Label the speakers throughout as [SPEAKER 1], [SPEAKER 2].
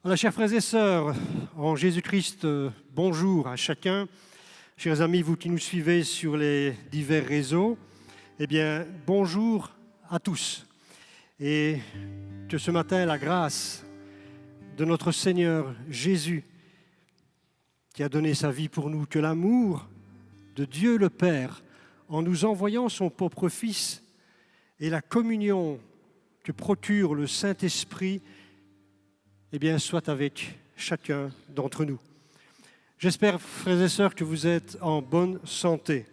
[SPEAKER 1] Voilà, chers frères et sœurs, en Jésus-Christ, bonjour à chacun. Chers amis, vous qui nous suivez sur les divers réseaux, eh bien, bonjour à tous. Et que ce matin, la grâce de notre Seigneur Jésus, qui a donné sa vie pour nous, que l'amour de Dieu le Père, en nous envoyant son propre Fils, et la communion que procure le Saint-Esprit, eh bien, soit avec chacun d'entre nous. J'espère, frères et sœurs, que vous êtes en bonne santé.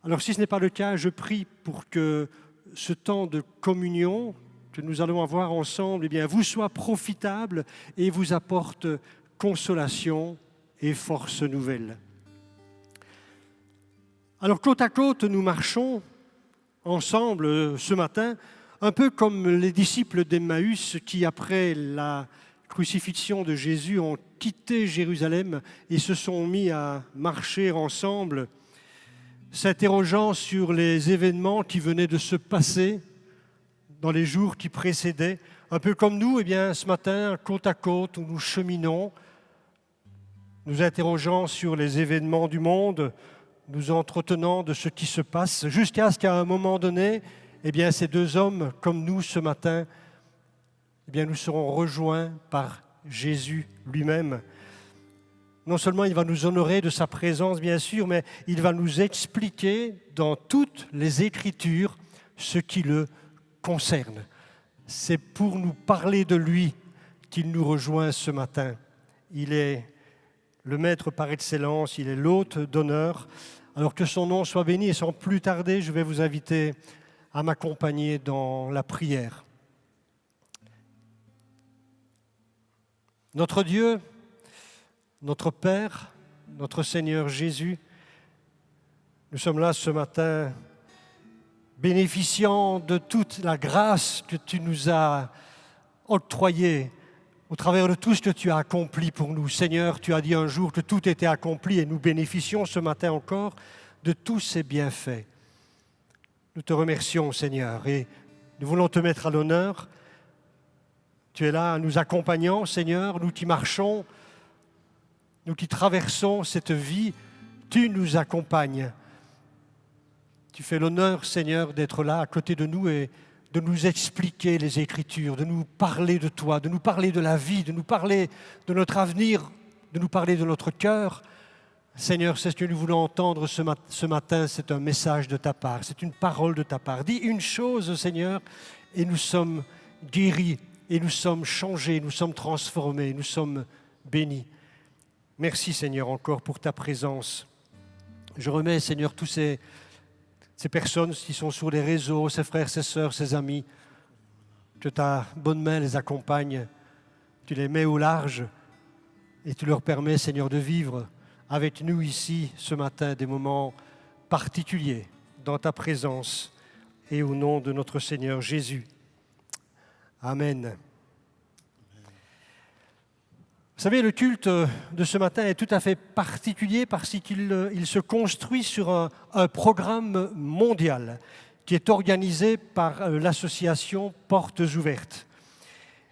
[SPEAKER 1] Alors, si ce n'est pas le cas, je prie pour que ce temps de communion que nous allons avoir ensemble, eh bien, vous soit profitable et vous apporte consolation et force nouvelle. Alors, côte à côte, nous marchons ensemble ce matin, un peu comme les disciples d'Emmaüs qui, après la crucifixion de Jésus, ont quitté Jérusalem et se sont mis à marcher ensemble, s'interrogeant sur les événements qui venaient de se passer dans les jours qui précédaient. Un peu comme nous, eh bien, ce matin, côte à côte, où nous cheminons, nous interrogeant sur les événements du monde, nous entretenant de ce qui se passe, jusqu'à ce qu'à un moment donné, eh bien, ces deux hommes, comme nous ce matin, eh bien, nous serons rejoints par Jésus lui-même. Non seulement il va nous honorer de sa présence, bien sûr, mais il va nous expliquer dans toutes les Écritures ce qui le concerne. C'est pour nous parler de lui qu'il nous rejoint ce matin. Il est le maître par excellence, il est l'hôte d'honneur. Alors que son nom soit béni, et sans plus tarder, je vais vous inviter à m'accompagner dans la prière. Notre Dieu, notre Père, notre Seigneur Jésus, nous sommes là ce matin bénéficiant de toute la grâce que tu nous as octroyée au travers de tout ce que tu as accompli pour nous. Seigneur, tu as dit un jour que tout était accompli et nous bénéficions ce matin encore de tous ces bienfaits. Nous te remercions, Seigneur, et nous voulons te mettre à l'honneur. Tu es là, nous accompagnant, Seigneur, nous qui marchons, nous qui traversons cette vie, tu nous accompagnes. Tu fais l'honneur, Seigneur, d'être là à côté de nous et de nous expliquer les Écritures, de nous parler de toi, de nous parler de la vie, de nous parler de notre avenir, de nous parler de notre cœur. Seigneur, c'est ce que nous voulons entendre ce matin, c'est un message de ta part, c'est une parole de ta part. Dis une chose, Seigneur, et nous sommes guéris, et nous sommes changés, nous sommes transformés, nous sommes bénis. Merci, Seigneur, encore pour ta présence. Je remets, Seigneur, tous ces personnes qui sont sur les réseaux, ces frères, ces sœurs, ces amis, que ta bonne main les accompagne, tu les mets au large et tu leur permets, Seigneur, de vivre avec nous ici ce matin des moments particuliers dans ta présence et au nom de notre Seigneur Jésus. Amen. Vous savez, le culte de ce matin est tout à fait particulier parce qu'il se construit sur un programme mondial qui est organisé par l'association Portes Ouvertes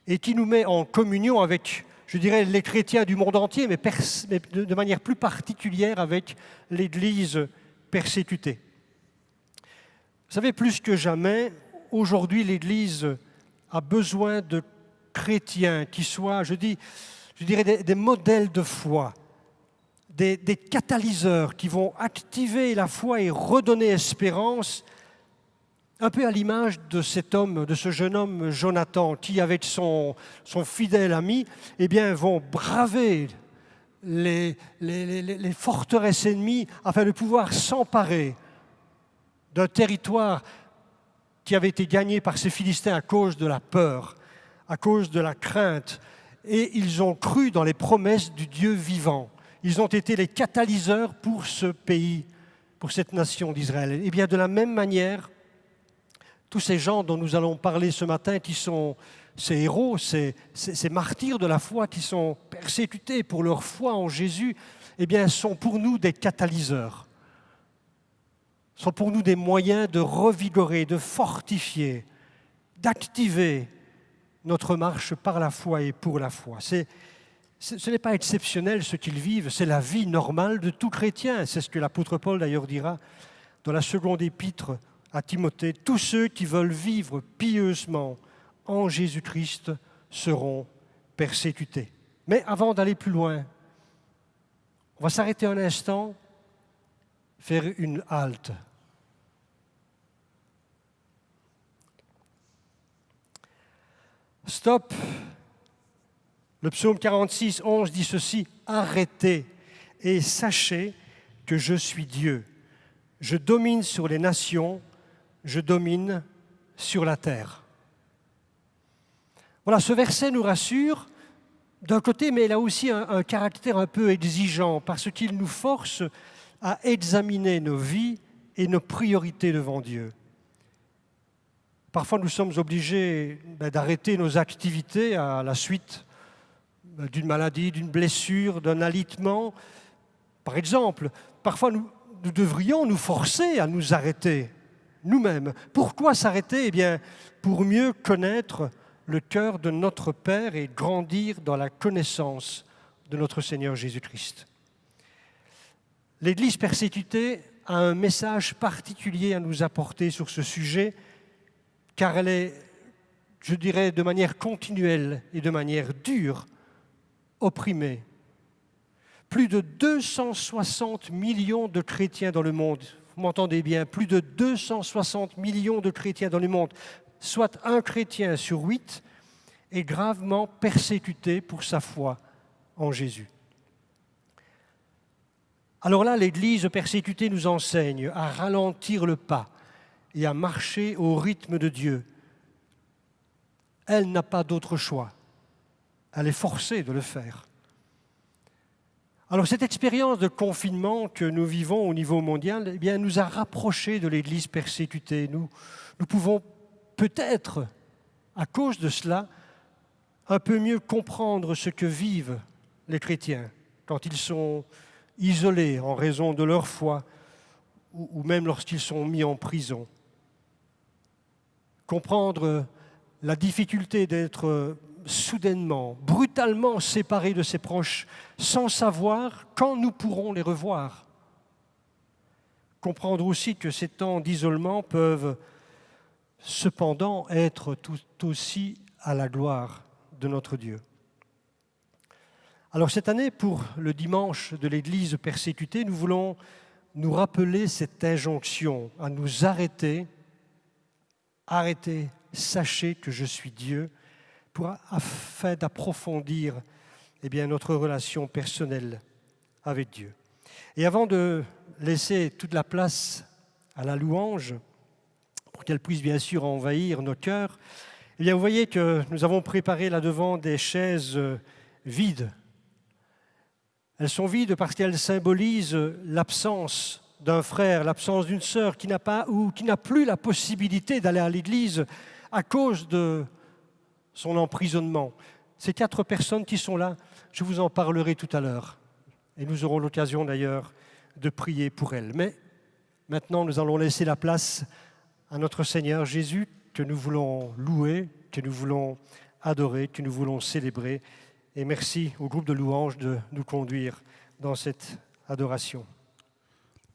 [SPEAKER 1] et qui nous met en communion avec, je dirais, les chrétiens du monde entier, mais de manière plus particulière avec l'Église persécutée. Vous savez, plus que jamais, aujourd'hui, l'Église a besoin de chrétiens qui soient, je dirais, des modèles de foi, des catalyseurs qui vont activer la foi et redonner espérance, un peu à l'image de cet homme, de ce jeune homme Jonathan, qui avec son fidèle ami, eh bien, vont braver les forteresses ennemies afin de pouvoir s'emparer d'un territoire qui avait été gagné par ces Philistins à cause de la peur, à cause de la crainte. Et ils ont cru dans les promesses du Dieu vivant. Ils ont été les catalyseurs pour ce pays, pour cette nation d'Israël. Et bien de la même manière, tous ces gens dont nous allons parler ce matin, qui sont ces héros, ces martyrs de la foi, qui sont persécutés pour leur foi en Jésus, eh bien sont pour nous des catalyseurs. Sont pour nous des moyens de revigorer, de fortifier, d'activer notre marche par la foi et pour la foi. Ce n'est pas exceptionnel ce qu'ils vivent, c'est la vie normale de tout chrétien. C'est ce que l'apôtre Paul d'ailleurs dira dans la seconde épître à Timothée. Tous ceux qui veulent vivre pieusement en Jésus-Christ seront persécutés. Mais avant d'aller plus loin, on va s'arrêter un instant, faire une halte. Stop. Le psaume 46, 11 dit ceci, « Arrêtez et sachez que je suis Dieu. Je domine sur les nations, je domine sur la terre. » Voilà, ce verset nous rassure d'un côté, mais il a aussi un caractère un peu exigeant parce qu'il nous force à examiner nos vies et nos priorités devant Dieu. Parfois, nous sommes obligés d'arrêter nos activités à la suite d'une maladie, d'une blessure, d'un alitement. Par exemple, parfois nous devrions nous forcer à nous arrêter nous-mêmes. Pourquoi s'arrêter ? Eh bien, pour mieux connaître le cœur de notre Père et grandir dans la connaissance de notre Seigneur Jésus-Christ. L'Église persécutée a un message particulier à nous apporter sur ce sujet, car elle est, je dirais, de manière continuelle et de manière dure, opprimés. Plus de 260 millions de chrétiens dans le monde, vous m'entendez bien, plus de 260 millions de chrétiens dans le monde, soit un chrétien sur 8 est gravement persécuté pour sa foi en Jésus. Alors là, l'Église persécutée nous enseigne à ralentir le pas et à marcher au rythme de Dieu. Elle n'a pas d'autre choix. Elle est forcée de le faire. Alors cette expérience de confinement que nous vivons au niveau mondial, eh bien, nous a rapprochés de l'Église persécutée. Nous pouvons peut-être, à cause de cela, un peu mieux comprendre ce que vivent les chrétiens quand ils sont isolés en raison de leur foi ou même lorsqu'ils sont mis en prison. Comprendre la difficulté d'être soudainement, brutalement séparés de ses proches, sans savoir quand nous pourrons les revoir. Comprendre aussi que ces temps d'isolement peuvent cependant être tout aussi à la gloire de notre Dieu. Alors cette année, pour le dimanche de l'Église persécutée, nous voulons nous rappeler cette injonction à nous arrêter. Arrêtez, sachez que je suis Dieu, afin d'approfondir notre relation personnelle avec Dieu. Et avant de laisser toute la place à la louange, pour qu'elle puisse bien sûr envahir nos cœurs, vous voyez que nous avons préparé là-devant des chaises vides. Elles sont vides parce qu'elles symbolisent l'absence d'un frère, l'absence d'une sœur qui n'a pas ou qui n'a plus la possibilité d'aller à l'église à cause de son emprisonnement. Ces 4 personnes qui sont là, je vous en parlerai tout à l'heure. Et nous aurons l'occasion d'ailleurs de prier pour elles. Mais maintenant, nous allons laisser la place à notre Seigneur Jésus, que nous voulons louer, que nous voulons adorer, que nous voulons célébrer. Et merci au groupe de louanges de nous conduire dans cette adoration.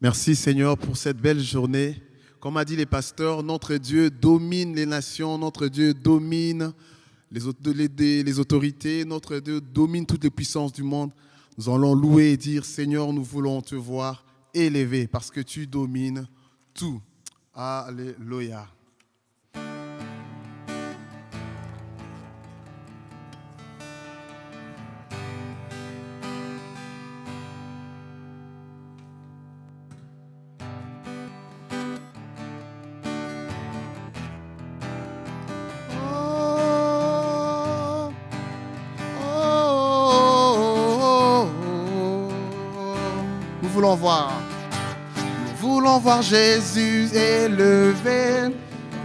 [SPEAKER 2] Merci Seigneur pour cette belle journée. Comme a dit les pasteurs, notre Dieu domine les nations, notre Dieu domine les autorités, notre Dieu domine toutes les puissances du monde. Nous allons louer et dire, Seigneur, nous voulons te voir élevé parce que tu domines tout. Alléluia. Nous voulons voir Jésus élevé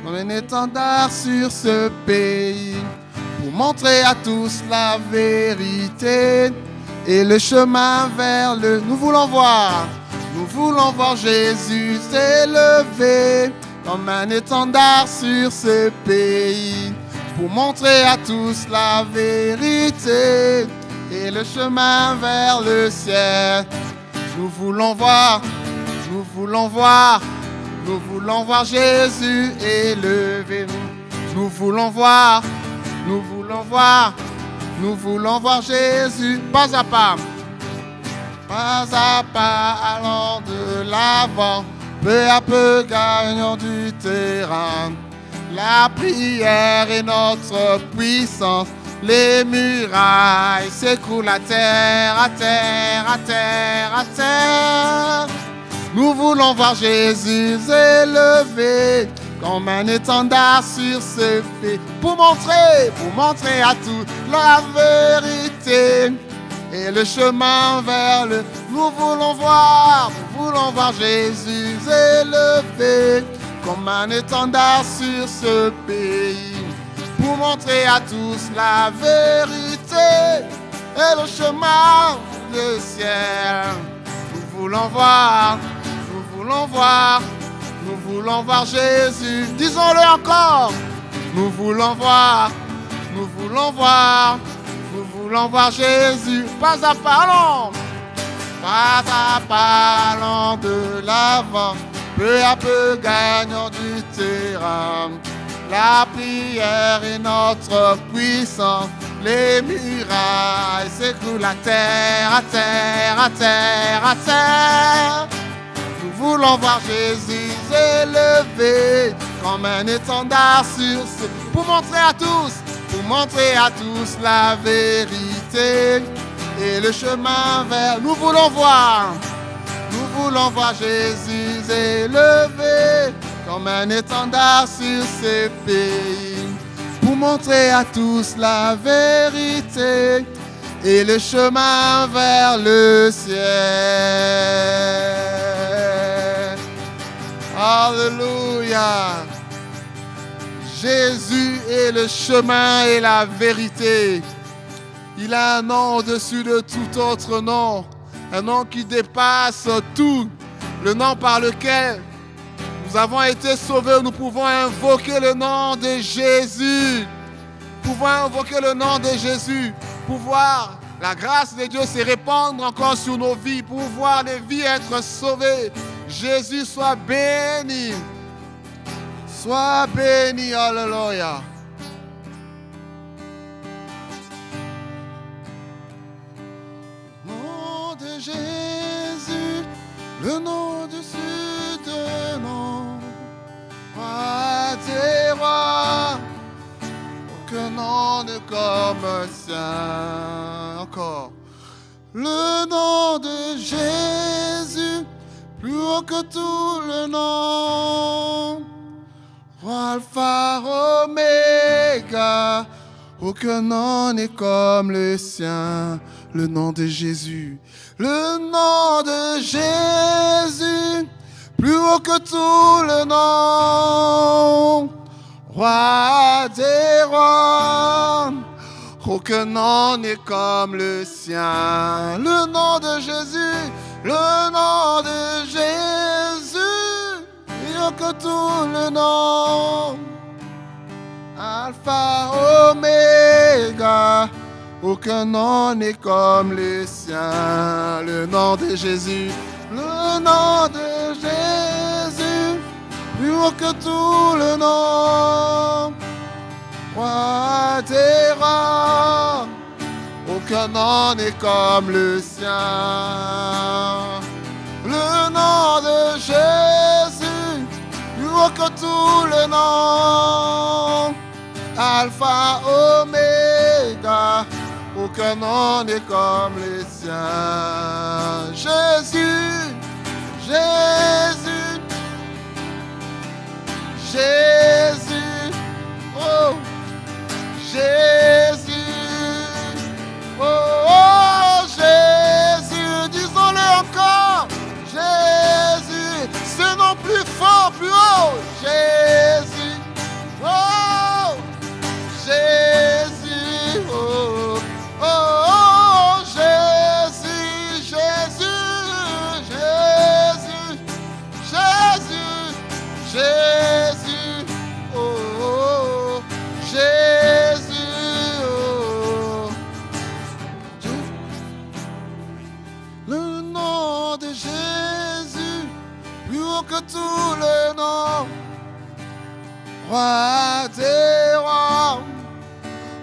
[SPEAKER 2] comme un étendard sur ce pays pour montrer à tous la vérité et le chemin vers le... Nous voulons voir Jésus élevé comme un étendard sur ce pays pour montrer à tous la vérité et le chemin vers le ciel. Nous voulons voir, nous voulons voir, nous voulons voir Jésus élevé. Nous voulons voir, nous voulons voir, nous voulons voir Jésus pas à pas allant de l'avant, peu à peu gagnant du terrain. La prière est notre puissance, les murailles s'écroulent à terre, à terre, à terre, à terre. Nous voulons voir Jésus élevé comme un étendard sur ce fait, pour montrer à tous la vérité et le chemin vers le... Nous voulons voir Jésus élevé comme un étendard sur ce pays, pour montrer à tous la vérité et le chemin vers le ciel. Nous voulons voir, nous voulons voir, nous voulons voir Jésus. Disons-le encore. Nous voulons voir, nous voulons voir, nous voulons voir Jésus. Pas à pas, allant de l'avant, peu à peu gagnant du terrain. La prière est notre puissance, les murailles s'écroulent à terre, à terre, à terre, à terre. Nous voulons voir Jésus élevé comme un étendard sur ce... Pour montrer à tous la vérité et le chemin vers... Nous voulons voir Jésus élevé comme un étendard sur ces pays, pour montrer à tous la vérité et le chemin vers le ciel. Alléluia. Jésus est le chemin et la vérité. Il a un nom au-dessus de tout autre nom, un nom qui dépasse tout, le nom par lequel nous avons été sauvés. Nous pouvons invoquer le nom de Jésus. Nous pouvons invoquer le nom de Jésus pour voir la grâce de Dieu se répandre encore sur nos vies, pour voir les vies être sauvées. Jésus soit béni. Sois béni, alléluia. Nom de Jésus, le nom dessus de nom, roi des rois, aucun nom ne comme le sien. Encore. Le nom de Jésus, plus haut que tout le nom. Alpha, Oméga, aucun nom n'est comme le sien. Le nom de Jésus, le nom de Jésus, plus haut que tout le nom. Roi des rois, aucun nom n'est comme le sien. Le nom de Jésus, le nom de Jésus, que tout le nom. Alpha, Oméga, aucun nom n'est comme le sien. Le nom de Jésus, le nom de Jésus, plus haut que tout le nom. Roi des rois, aucun nom n'est comme le sien. Le nom de Jésus, plus haut que tout le nom. Alpha, Oméga, aucun nom n'est comme le sien. Jésus, Jésus, Jésus, oh, Jésus, oh, Jésus, disons-le encore. Jésus, ce nom plus fort, plus haut. Jésus, oh, Jésus, oh, oh, oh, Jésus, Jésus, Jésus, Jésus, Jésus, oh, oh, Jésus. Le nom de Jésus, plus haut que tous les noms. Roi des rois,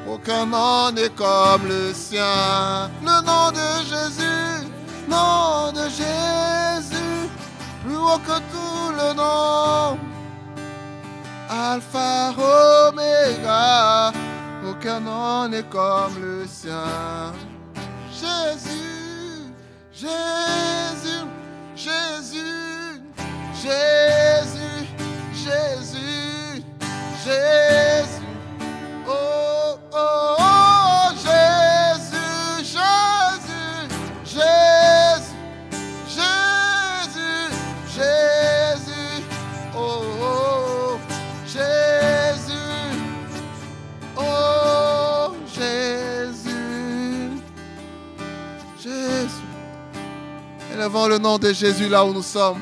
[SPEAKER 2] aucun nom n'est comme le sien. Le nom de Jésus, nom de Jésus, plus haut que tout le nom. Alpha, Oméga, aucun nom n'est comme le sien. Jésus, Jésus, Jésus, Jésus, Jésus, Jésus. Oh, oh, oh, Jésus, Jésus, Jésus, Jésus, Jésus. Oh, oh, Jésus, oh, Jésus, Jésus. Élevons le nom de Jésus là où nous sommes.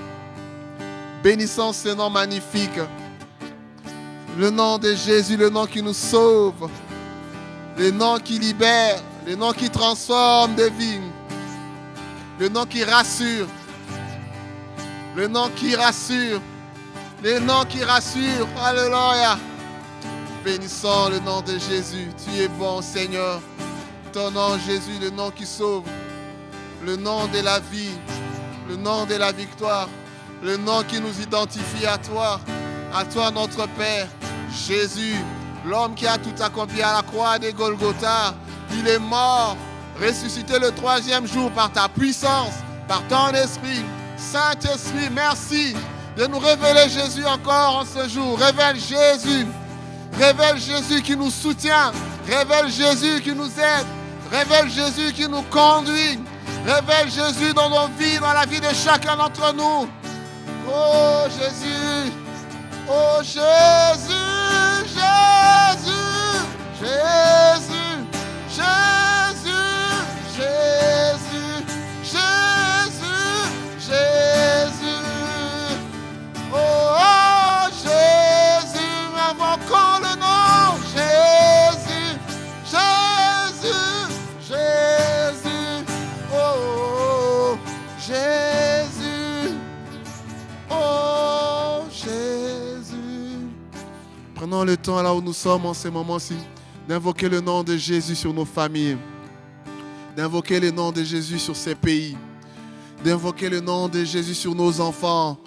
[SPEAKER 2] Bénissons ce nom magnifique. Le nom de Jésus, le nom qui nous sauve, le nom qui libère, le nom qui transforme des vies, le nom qui rassure, le nom qui rassure, le nom qui rassure. Alléluia. Bénissons le nom de Jésus. Tu es bon, Seigneur. Ton nom, Jésus, le nom qui sauve, le nom de la vie, le nom de la victoire, le nom qui nous identifie à toi notre Père. Jésus, l'homme qui a tout accompli à la croix de Golgotha, il est mort, ressuscité le 3e jour par ta puissance, par ton esprit. Saint-Esprit, merci de nous révéler Jésus encore en ce jour. Révèle Jésus qui nous soutient, révèle Jésus qui nous aide, révèle Jésus qui nous conduit, révèle Jésus dans nos vies, dans la vie de chacun d'entre nous. Oh Jésus, oh Jésus, Jésus, Jésus, Jésus, Jésus, Jésus, Jésus. Oh Jésus, invoquons le nom. Jésus, Jésus, Jésus. Oh Jésus, oh Jésus. Prenons le temps là où nous sommes en ce moment-ci d'invoquer le nom de Jésus sur nos familles, d'invoquer le nom de Jésus sur ces pays, d'invoquer le nom de Jésus sur nos enfants,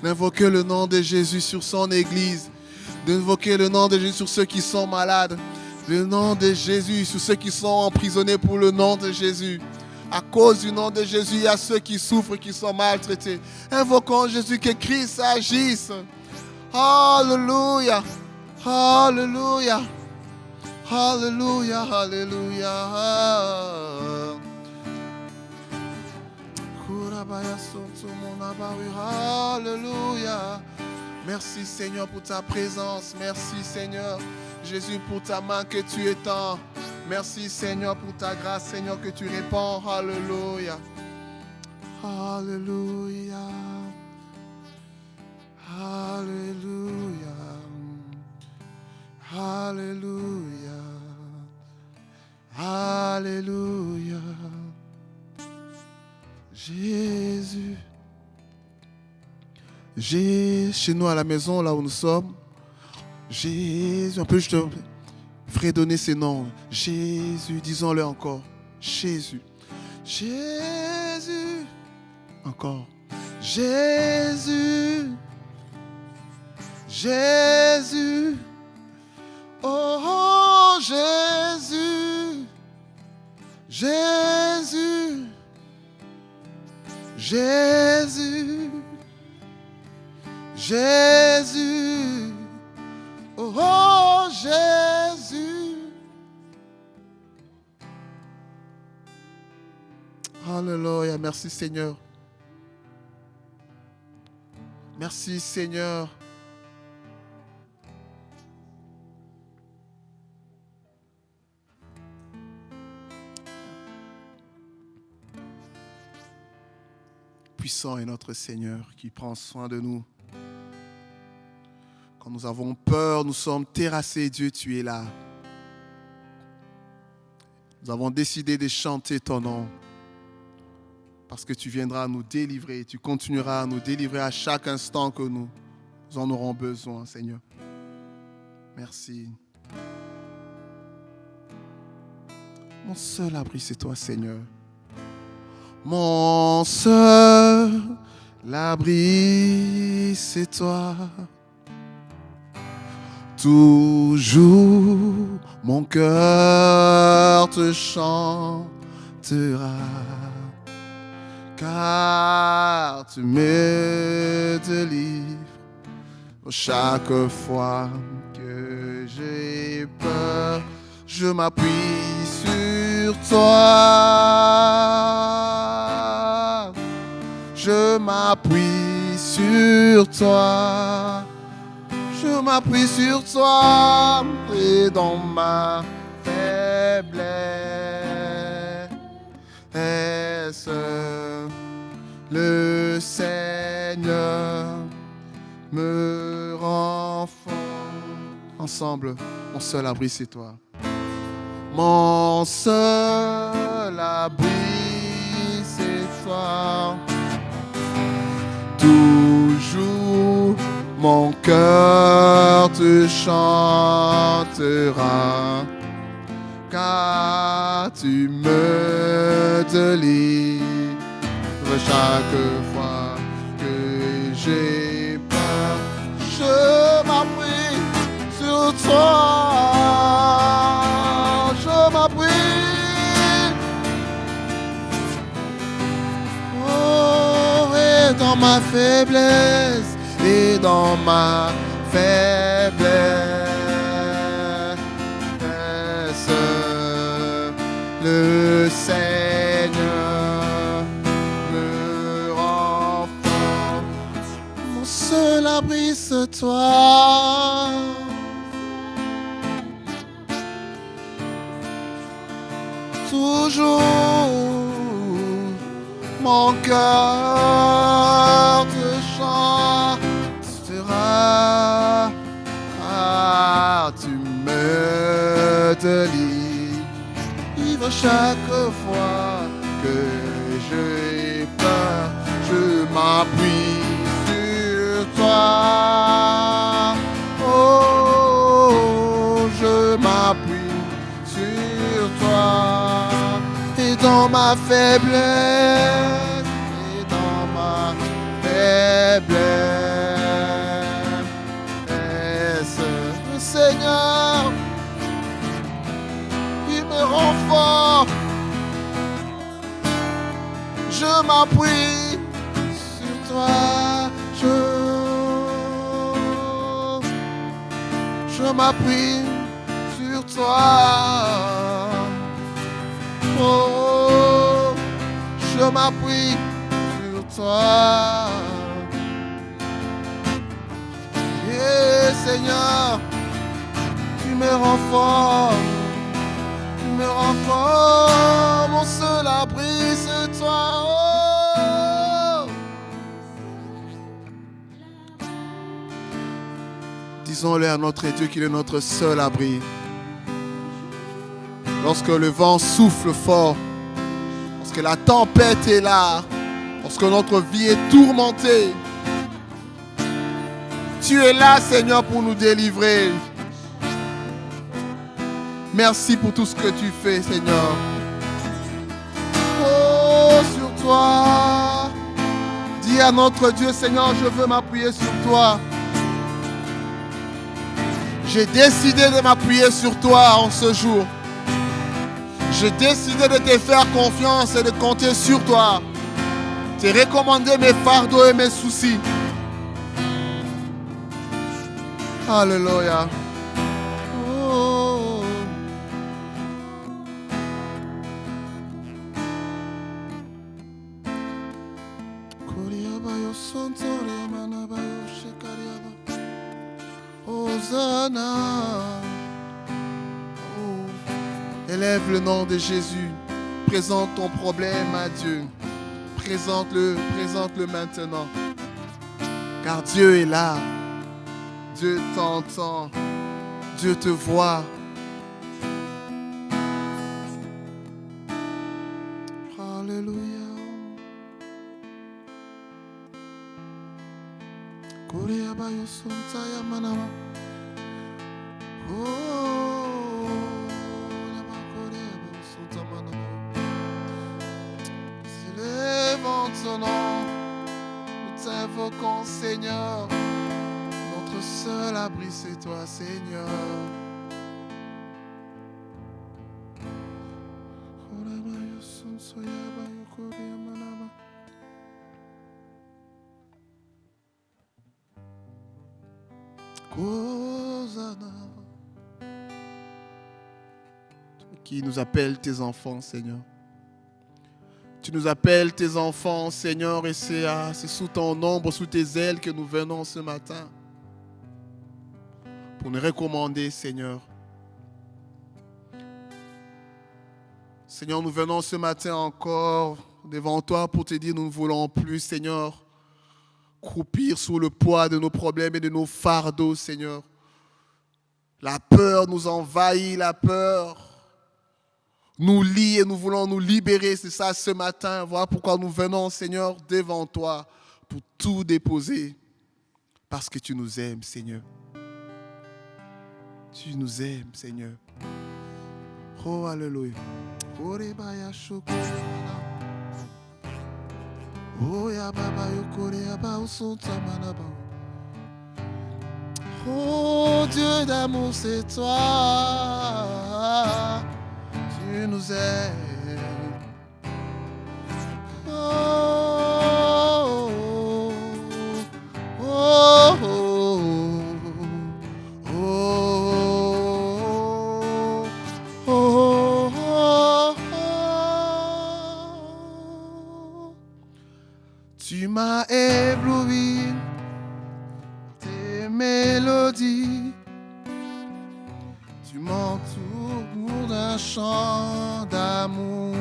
[SPEAKER 2] d'invoquer le nom de Jésus sur son église, d'invoquer le nom de Jésus sur ceux qui sont malades, le nom de Jésus sur ceux qui sont emprisonnés pour le nom de Jésus. À cause du nom de Jésus, il y a ceux qui souffrent, qui sont maltraités. Invoquons Jésus, que Christ agisse. Alléluia, Alléluia, Alléluia, Alléluia. Alléluia. Merci Seigneur pour ta présence. Merci Seigneur Jésus pour ta main que tu étends. Merci Seigneur pour ta grâce Seigneur que tu répands. Alléluia. Alléluia. Alléluia. Alléluia. Alléluia. Jésus. Chez nous à la maison, là où nous sommes, Jésus, on peut juste fredonner ces noms. Jésus, disons-le encore. Jésus. Jésus. Encore. Jésus. Jésus. Oh, Jésus. Jésus. Jésus. Jésus. Oh, Jésus. Alléluia. Merci Seigneur. Merci Seigneur. Puissant est notre Seigneur qui prend soin de nous. Quand nous avons peur, nous sommes terrassés. Dieu, tu es là. Nous avons décidé de chanter ton nom. parce que tu viendras nous délivrer. Tu continueras à nous délivrer à chaque instant que nous en aurons besoin, Seigneur. Merci. Mon seul abri, c'est toi, Seigneur. Mon seul abri, c'est toi. Toujours, mon cœur te chantera, car tu me délivres chaque fois que j'ai peur. Je m'appuie sur toi. Je m'appuie sur toi. Je m'appuie sur toi. Et dans ma faiblesse, le Seigneur me rend fort. Ensemble, mon seul abri, c'est toi. Mon seul abri, c'est toi. Toujours, mon cœur te chantera, car tu me délivres chaque fois que j'ai peur. Je m'appuie sur toi. Je m'appuie. Oh, et dans ma faiblesse, et dans ma faiblesse, le Seigneur me rend fort. Mon seul abri, c'est toi. Toujours, mon cœur te chantera, car tu me délivres chaque fois que j'ai peur. Je m'appuie sur toi. Oh, je m'appuie sur toi. Et dans ma faiblesse, et dans ma faiblesse, le Seigneur, il me rend fort. Je m'appuie sur toi. Je m'appuie sur toi. Oh, je m'appuie sur toi. Et Seigneur, tu me rends fort. Tu me rends fort. Mon seul abri, c'est toi. Oh. Disons-le à notre Dieu qu'il est notre seul abri. Lorsque le vent souffle fort, lorsque la tempête est là, lorsque notre vie est tourmentée, tu es là, Seigneur, pour nous délivrer. Merci pour tout ce que tu fais, Seigneur. Oh, sur toi. Dis à notre Dieu, Seigneur, je veux m'appuyer sur toi. J'ai décidé de m'appuyer sur toi en ce jour. J'ai décidé de te faire confiance et de compter sur toi. Te recommander mes fardeaux et mes soucis. Alléluia. Oh. Hosanna. Élève le nom de Jésus. Présente ton problème à Dieu. Présente-le maintenant. Car Dieu est là. Dieu t'entend. Dieu te voit. Alléluia. Élevons ton nom, nous t'invoquons, Seigneur. Notre seul abri, c'est toi, Seigneur. Qui nous appelle tes enfants, Seigneur. Tu nous appelles tes enfants, Seigneur, et c'est sous ton ombre, sous tes ailes que nous venons ce matin pour nous recommander, Seigneur. Seigneur, nous venons ce matin encore devant toi pour te dire nous ne voulons plus, Seigneur, croupir sous le poids de nos problèmes et de nos fardeaux, Seigneur. La peur nous envahit, la peur nous lie et nous voulons nous libérer. C'est ça ce matin. Voilà pourquoi nous venons, Seigneur, devant toi pour tout déposer. Parce que tu nous aimes, Seigneur. Tu nous aimes, Seigneur. Oh, alléluia. Oh, ya baba yokore aba usunta manaba. Oh Dieu d'amour, c'est toi. Tu nous aimes. Oh, oh, oh, oh, oh, oh, oh. Tu m'as ébloui, tes mélodies, tu m'entoures d'un chant d'amour,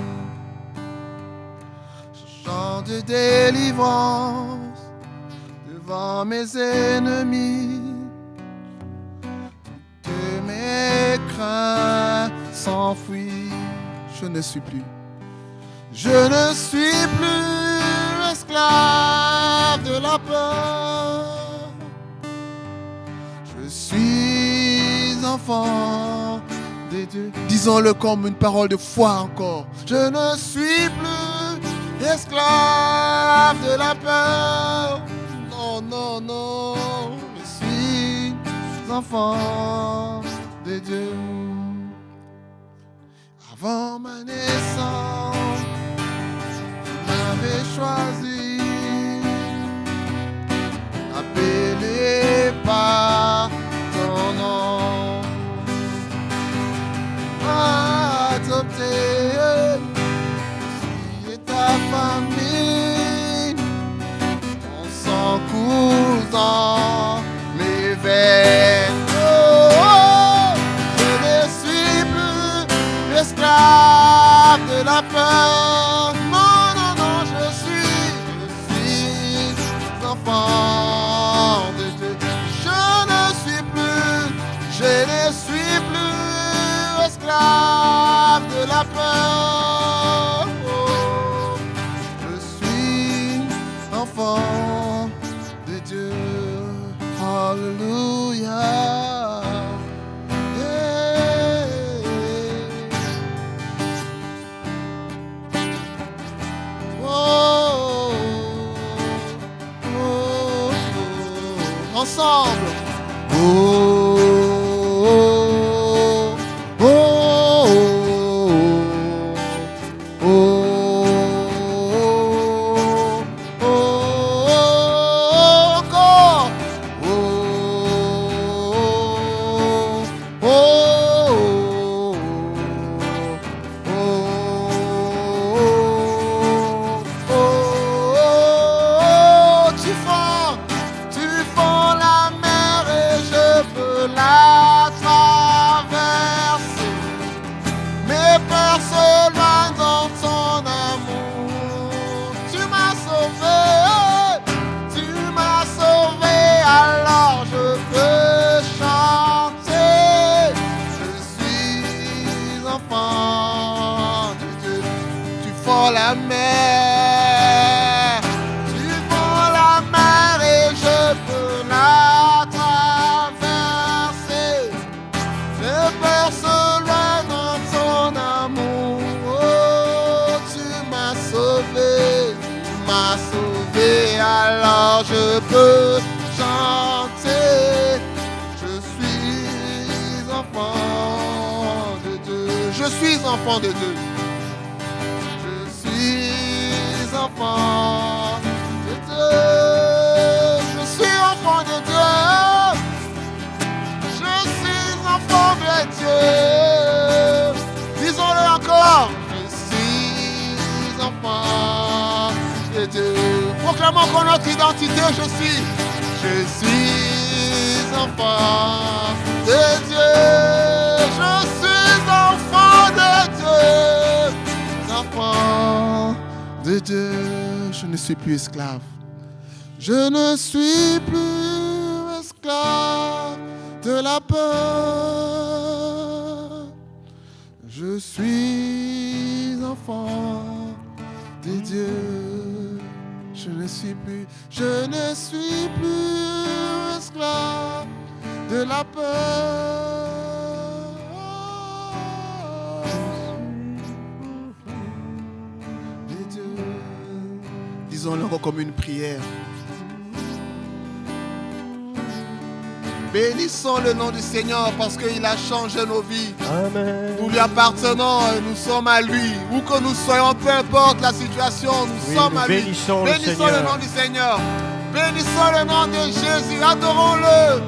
[SPEAKER 2] chant de délivrance devant mes ennemis. Que mes craintes s'enfuient, je ne suis plus esclave de la peur. Je suis enfant des dieux. Disons-le comme une parole de foi encore. Je ne suis plus esclave de la peur. Non, non, non. Je suis enfant de Dieu. Avant ma naissance, tu m'avais choisi, appelé par ton nom, adopté, tu es ta famille, ton sang coule dans mes veines. Esclave de la peur. Non, non, non, je suis enfant de Dieu. Je ne suis plus esclave de la peur. Oh, je suis enfant de Dieu. Alléluia. Ensemble. Oh, oh, oh, oh, oh, oh, encore. Oh, oh, tu fends la mer et je peux alors je peux chanter. Je suis enfant de Dieu. Je suis enfant de Dieu. Je suis enfant de Dieu. Je suis enfant de Dieu. Je suis enfant de Dieu. Disons-le encore. Je suis enfant de Dieu. Proclamons encore notre identité. Je suis enfant de Dieu. Je suis enfant de Dieu. Enfant de Dieu. Je ne suis plus esclave. Je ne suis plus esclave de la peur. Je suis enfant de Dieu. Je ne suis plus esclave de la peur. De Dieu. Disons-le encore comme une prière. Bénissons le nom du Seigneur parce qu'il a changé nos vies.
[SPEAKER 1] Amen.
[SPEAKER 2] Nous lui appartenons et nous sommes à lui. Où que nous soyons, peu importe la situation, nous sommes à lui.
[SPEAKER 1] Bénissons
[SPEAKER 2] le nom du Seigneur. Bénissons le nom de Jésus. Adorons-le.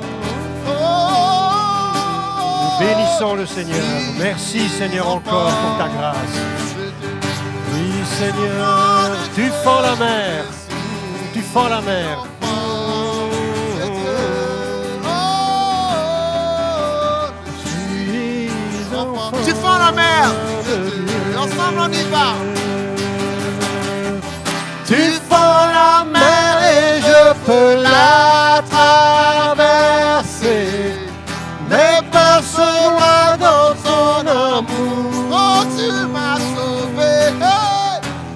[SPEAKER 1] Nous bénissons le Seigneur. Merci Seigneur encore pour ta grâce. Oui Seigneur, tu fends la mer. Tu fends la mer.
[SPEAKER 2] Tu fends la mer. Et ensemble on y va.
[SPEAKER 1] Tu fends la mer et je peux la traverser. Mes pas sont loin dans ton amour.
[SPEAKER 2] Oh, tu m'as sauvé.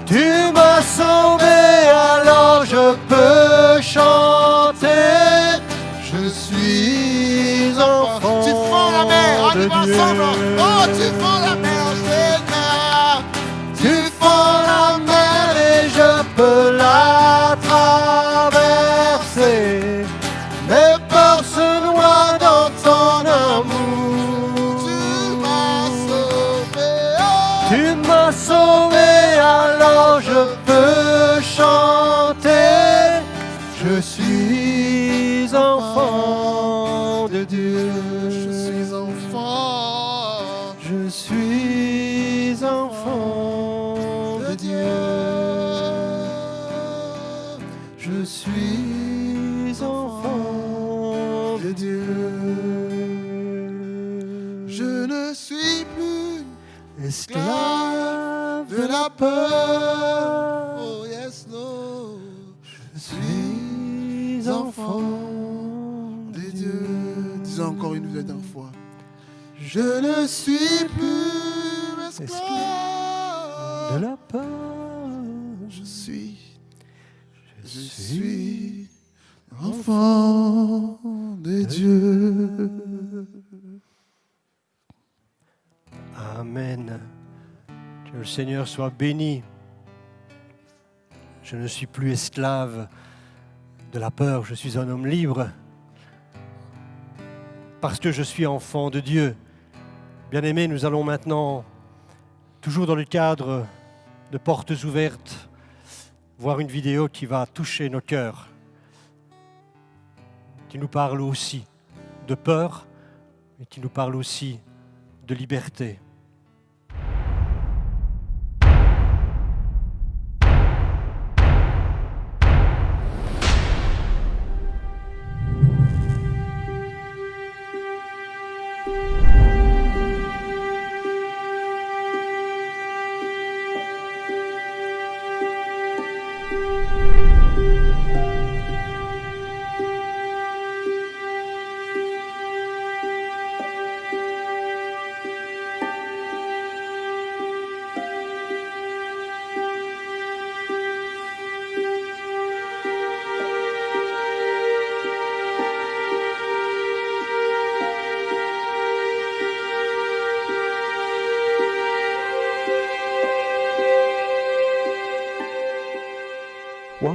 [SPEAKER 1] Tu m'as sauvé, alors je peux chanter. Je suis enfant
[SPEAKER 2] Tu fends la mer. On y
[SPEAKER 1] de
[SPEAKER 2] va
[SPEAKER 1] Dieu.
[SPEAKER 2] ensemble. Oh, tu fends la mer, Seigneur.
[SPEAKER 1] Tu fends la mer et je peux la traverser. Mes peurs se noient dans ton amour.
[SPEAKER 2] Tu m'as sauvé.
[SPEAKER 1] Tu m'as sauvé, alors je peux chanter. Je suis enfant de Dieu.
[SPEAKER 2] Je suis enfant.
[SPEAKER 1] Je suis enfant de Dieu. Je suis enfant de Dieu.
[SPEAKER 2] Je ne suis plus
[SPEAKER 1] Esclave
[SPEAKER 2] de la peur. Oh, yes, Lord.
[SPEAKER 1] Je suis enfant
[SPEAKER 2] De Dieu. Disons encore une dernière fois. Je ne suis plus esclave.
[SPEAKER 1] de la peur.
[SPEAKER 2] Je suis enfant de Dieu.
[SPEAKER 1] Amen. Que le Seigneur soit béni. Je ne suis plus esclave de la peur, je suis un homme libre. Parce que je suis enfant de Dieu. Bien-aimés, nous allons maintenant, toujours dans le cadre de Portes ouvertes, voir une vidéo qui va toucher nos cœurs, qui nous parle aussi de peur, mais qui nous parle aussi de liberté.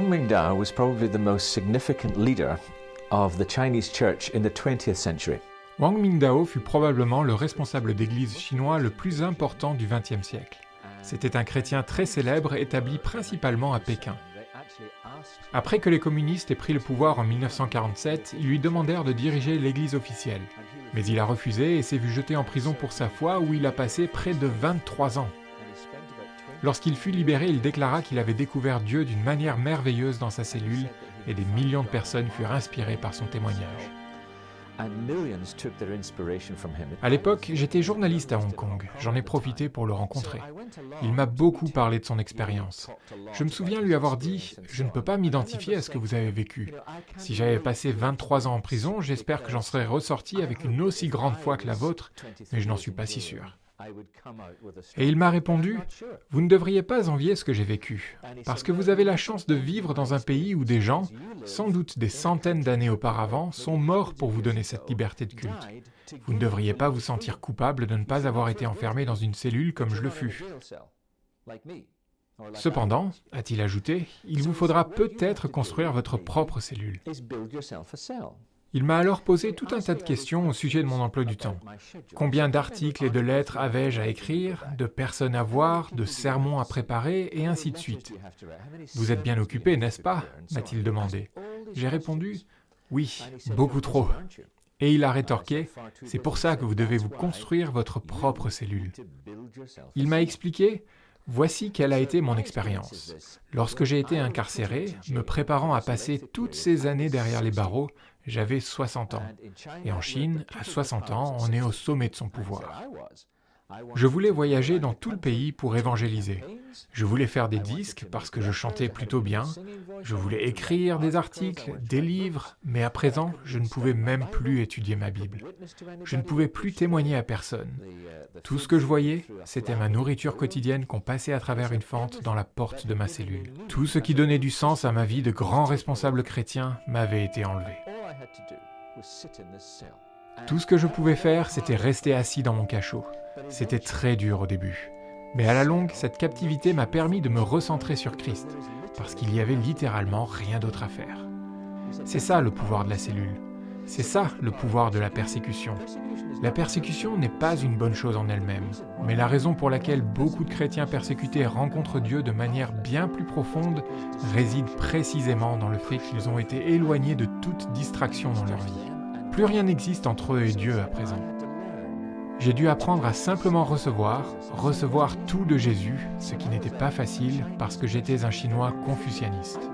[SPEAKER 3] Wang Mingdao was probably the most significant leader of the Chinese church in the 20th century.
[SPEAKER 4] Wang Mingdao fut probablement le responsable d'église chinois le plus important du XXe siècle. C'était un chrétien très célèbre établi principalement à Pékin. Après que les communistes aient pris le pouvoir en 1947, ils lui demandèrent de diriger l'église officielle. Mais il a refusé et s'est vu jeté en prison pour sa foi où il a passé près de 23 ans. Lorsqu'il fut libéré, il déclara qu'il avait découvert Dieu d'une manière merveilleuse dans sa cellule et des millions de personnes furent inspirées par son témoignage. À l'époque, j'étais journaliste à Hong Kong. J'en ai profité pour le rencontrer. Il m'a beaucoup parlé de son expérience. Je me souviens lui avoir dit « Je ne peux pas m'identifier à ce que vous avez vécu. Si j'avais passé 23 ans en prison, j'espère que j'en serais ressorti avec une aussi grande foi que la vôtre, mais je n'en suis pas si sûr. » Et il m'a répondu « Vous ne devriez pas envier ce que j'ai vécu, parce que vous avez la chance de vivre dans un pays où des gens, sans doute des centaines d'années auparavant, sont morts pour vous donner cette liberté de culte. Vous ne devriez pas vous sentir coupable de ne pas avoir été enfermé dans une cellule comme je le fus. Cependant, a-t-il ajouté, il vous faudra peut-être construire votre propre cellule. » Il m'a alors posé tout un tas de questions au sujet de mon emploi du temps. Combien d'articles et de lettres avais-je à écrire, de personnes à voir, de sermons à préparer, et ainsi de suite. « Vous êtes bien occupé, n'est-ce pas » m'a-t-il demandé. J'ai répondu « Oui, beaucoup trop. » Et il a rétorqué « C'est pour ça que vous devez vous construire votre propre cellule. » Il m'a expliqué « Voici quelle a été mon expérience. Lorsque j'ai été incarcéré, me préparant à passer toutes ces années derrière les barreaux, j'avais 60 ans. Et en Chine, à 60 ans, on est au sommet de son pouvoir. Je voulais voyager dans tout le pays pour évangéliser. Je voulais faire des disques parce que je chantais plutôt bien. Je voulais écrire des articles, des livres, mais à présent, je ne pouvais même plus étudier ma Bible. Je ne pouvais plus témoigner à personne. Tout ce que je voyais, c'était ma nourriture quotidienne qu'on passait à travers une fente dans la porte de ma cellule. Tout ce qui donnait du sens à ma vie de grand responsable chrétien m'avait été enlevé. Tout ce que je pouvais faire, c'était rester assis dans mon cachot. C'était très dur au début. Mais à la longue, cette captivité m'a permis de me recentrer sur Christ, parce qu'il y avait littéralement rien d'autre à faire. C'est ça le pouvoir de la cellule. C'est ça le pouvoir de la persécution. La persécution n'est pas une bonne chose en elle-même, mais la raison pour laquelle beaucoup de chrétiens persécutés rencontrent Dieu de manière bien plus profonde réside précisément dans le fait qu'ils ont été éloignés de toute distraction dans leur vie. Plus rien n'existe entre eux et Dieu à présent. J'ai dû apprendre à simplement recevoir tout de Jésus, ce qui n'était pas facile parce que j'étais un Chinois confucianiste.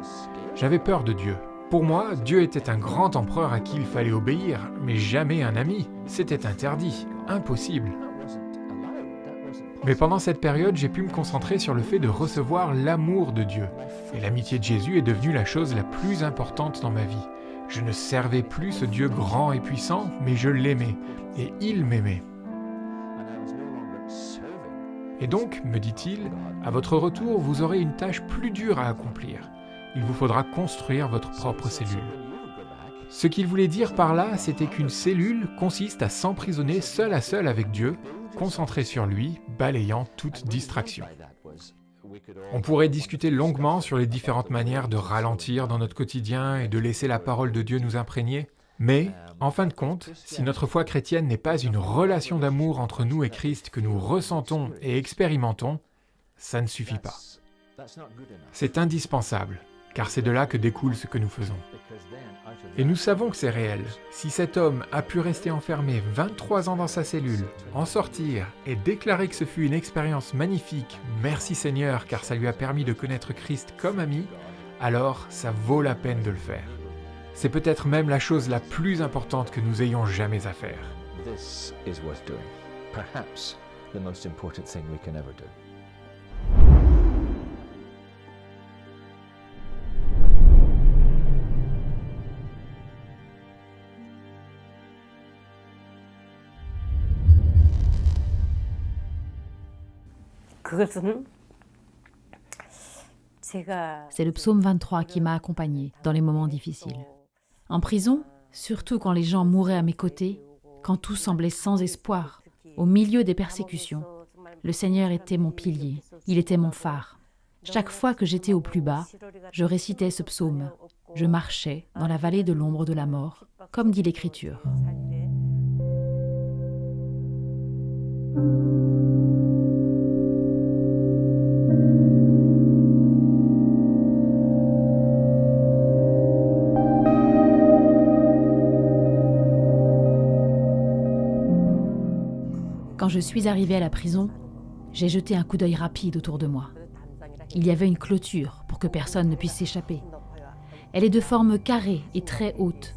[SPEAKER 4] J'avais peur de Dieu. Pour moi, Dieu était un grand empereur à qui il fallait obéir, mais jamais un ami. C'était interdit, impossible. Mais pendant cette période, j'ai pu me concentrer sur le fait de recevoir l'amour de Dieu. Et l'amitié de Jésus est devenue la chose la plus importante dans ma vie. Je ne servais plus ce Dieu grand et puissant, mais je l'aimais, et il m'aimait. Et donc, me dit-il, à votre retour, vous aurez une tâche plus dure à accomplir. Il vous faudra construire votre propre cellule. Ce qu'il voulait dire par là, c'était qu'une cellule consiste à s'emprisonner seul à seul avec Dieu, concentré sur lui, balayant toute distraction. On pourrait discuter longuement sur les différentes manières de ralentir dans notre quotidien et de laisser la parole de Dieu nous imprégner, mais, en fin de compte, si notre foi chrétienne n'est pas une relation d'amour entre nous et Christ que nous ressentons et expérimentons, ça ne suffit pas. C'est indispensable, car c'est de là que découle ce que nous faisons. Et nous savons que c'est réel. Si cet homme a pu rester enfermé 23 ans dans sa cellule, en sortir et déclarer que ce fut une expérience magnifique, merci Seigneur, car ça lui a permis de connaître Christ comme ami, alors ça vaut la peine de le faire. C'est peut-être même la chose la plus importante que nous ayons jamais à faire.
[SPEAKER 3] This is worth doing. Perhaps the most important thing we can ever do.
[SPEAKER 5] C'est le psaume 23 qui m'a accompagné dans les moments difficiles. En prison, surtout quand les gens mouraient à mes côtés, quand tout semblait sans espoir, au milieu des persécutions, le Seigneur était mon pilier, il était mon phare. Chaque fois que j'étais au plus bas, je récitais ce psaume. Je marchais dans la vallée de l'ombre de la mort, comme dit l'Écriture. Quand je suis arrivée à la prison, j'ai jeté un coup d'œil rapide autour de moi. Il y avait une clôture pour que personne ne puisse s'échapper. Elle est de forme carrée et très haute.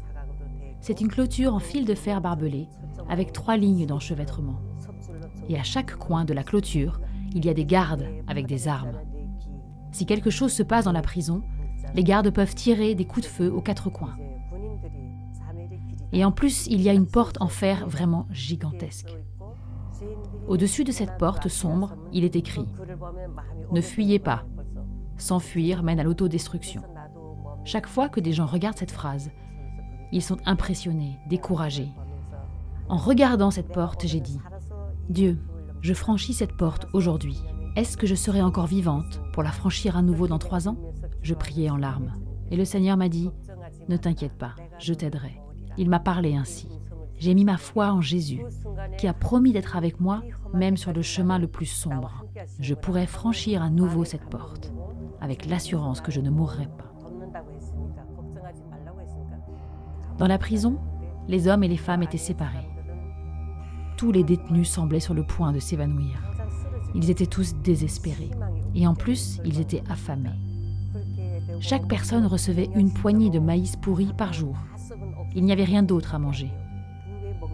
[SPEAKER 5] C'est une clôture en fil de fer barbelé, avec 3 lignes d'enchevêtrement. Et à chaque coin de la clôture, il y a des gardes avec des armes. Si quelque chose se passe dans la prison, les gardes peuvent tirer des coups de feu aux 4 coins. Et en plus, il y a une porte en fer vraiment gigantesque. Au-dessus de cette porte sombre, il est écrit « Ne fuyez pas. S'enfuir mène à l'autodestruction ». Chaque fois que des gens regardent cette phrase, ils sont impressionnés, découragés. En regardant cette porte, j'ai dit « Dieu, je franchis cette porte aujourd'hui. Est-ce que je serai encore vivante pour la franchir à nouveau dans 3 ans ?» Je priais en larmes. Et le Seigneur m'a dit « Ne t'inquiète pas, je t'aiderai. » Il m'a parlé ainsi. J'ai mis ma foi en Jésus, qui a promis d'être avec moi, même sur le chemin le plus sombre. Je pourrais franchir à nouveau cette porte, avec l'assurance que je ne mourrai pas. Dans la prison, les hommes et les femmes étaient séparés. Tous les détenus semblaient sur le point de s'évanouir. Ils étaient tous désespérés, et en plus, ils étaient affamés. Chaque personne recevait une poignée de maïs pourri par jour. Il n'y avait rien d'autre à manger.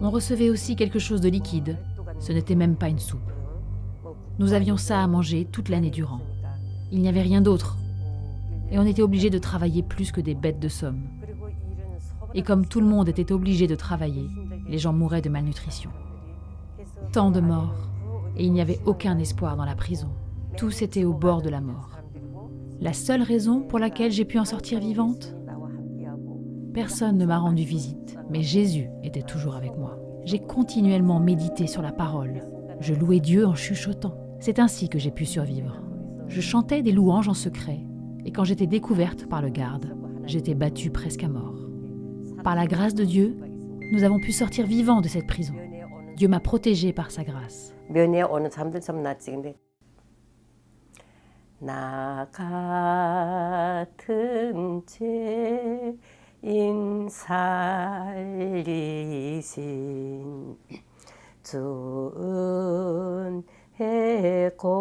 [SPEAKER 5] On recevait aussi quelque chose de liquide. Ce n'était même pas une soupe. Nous avions ça à manger toute l'année durant. Il n'y avait rien d'autre. Et on était obligé de travailler plus que des bêtes de somme. Et comme tout le monde était obligé de travailler, les gens mouraient de malnutrition. Tant de morts, et il n'y avait aucun espoir dans la prison. Tous étaient au bord de la mort. La seule raison pour laquelle j'ai pu en sortir vivante ? Personne ne m'a rendu visite, mais Jésus était toujours avec moi. J'ai continuellement médité sur la parole. Je louais Dieu en chuchotant. C'est ainsi que j'ai pu survivre. Je chantais des louanges en secret, et quand j'étais découverte par le garde, j'étais battue presque à mort. Par la grâce de Dieu, nous avons pu sortir vivants de cette prison. Dieu m'a protégée par sa grâce.
[SPEAKER 6] 나 같은 죄인 살리신 주 은혜 고마워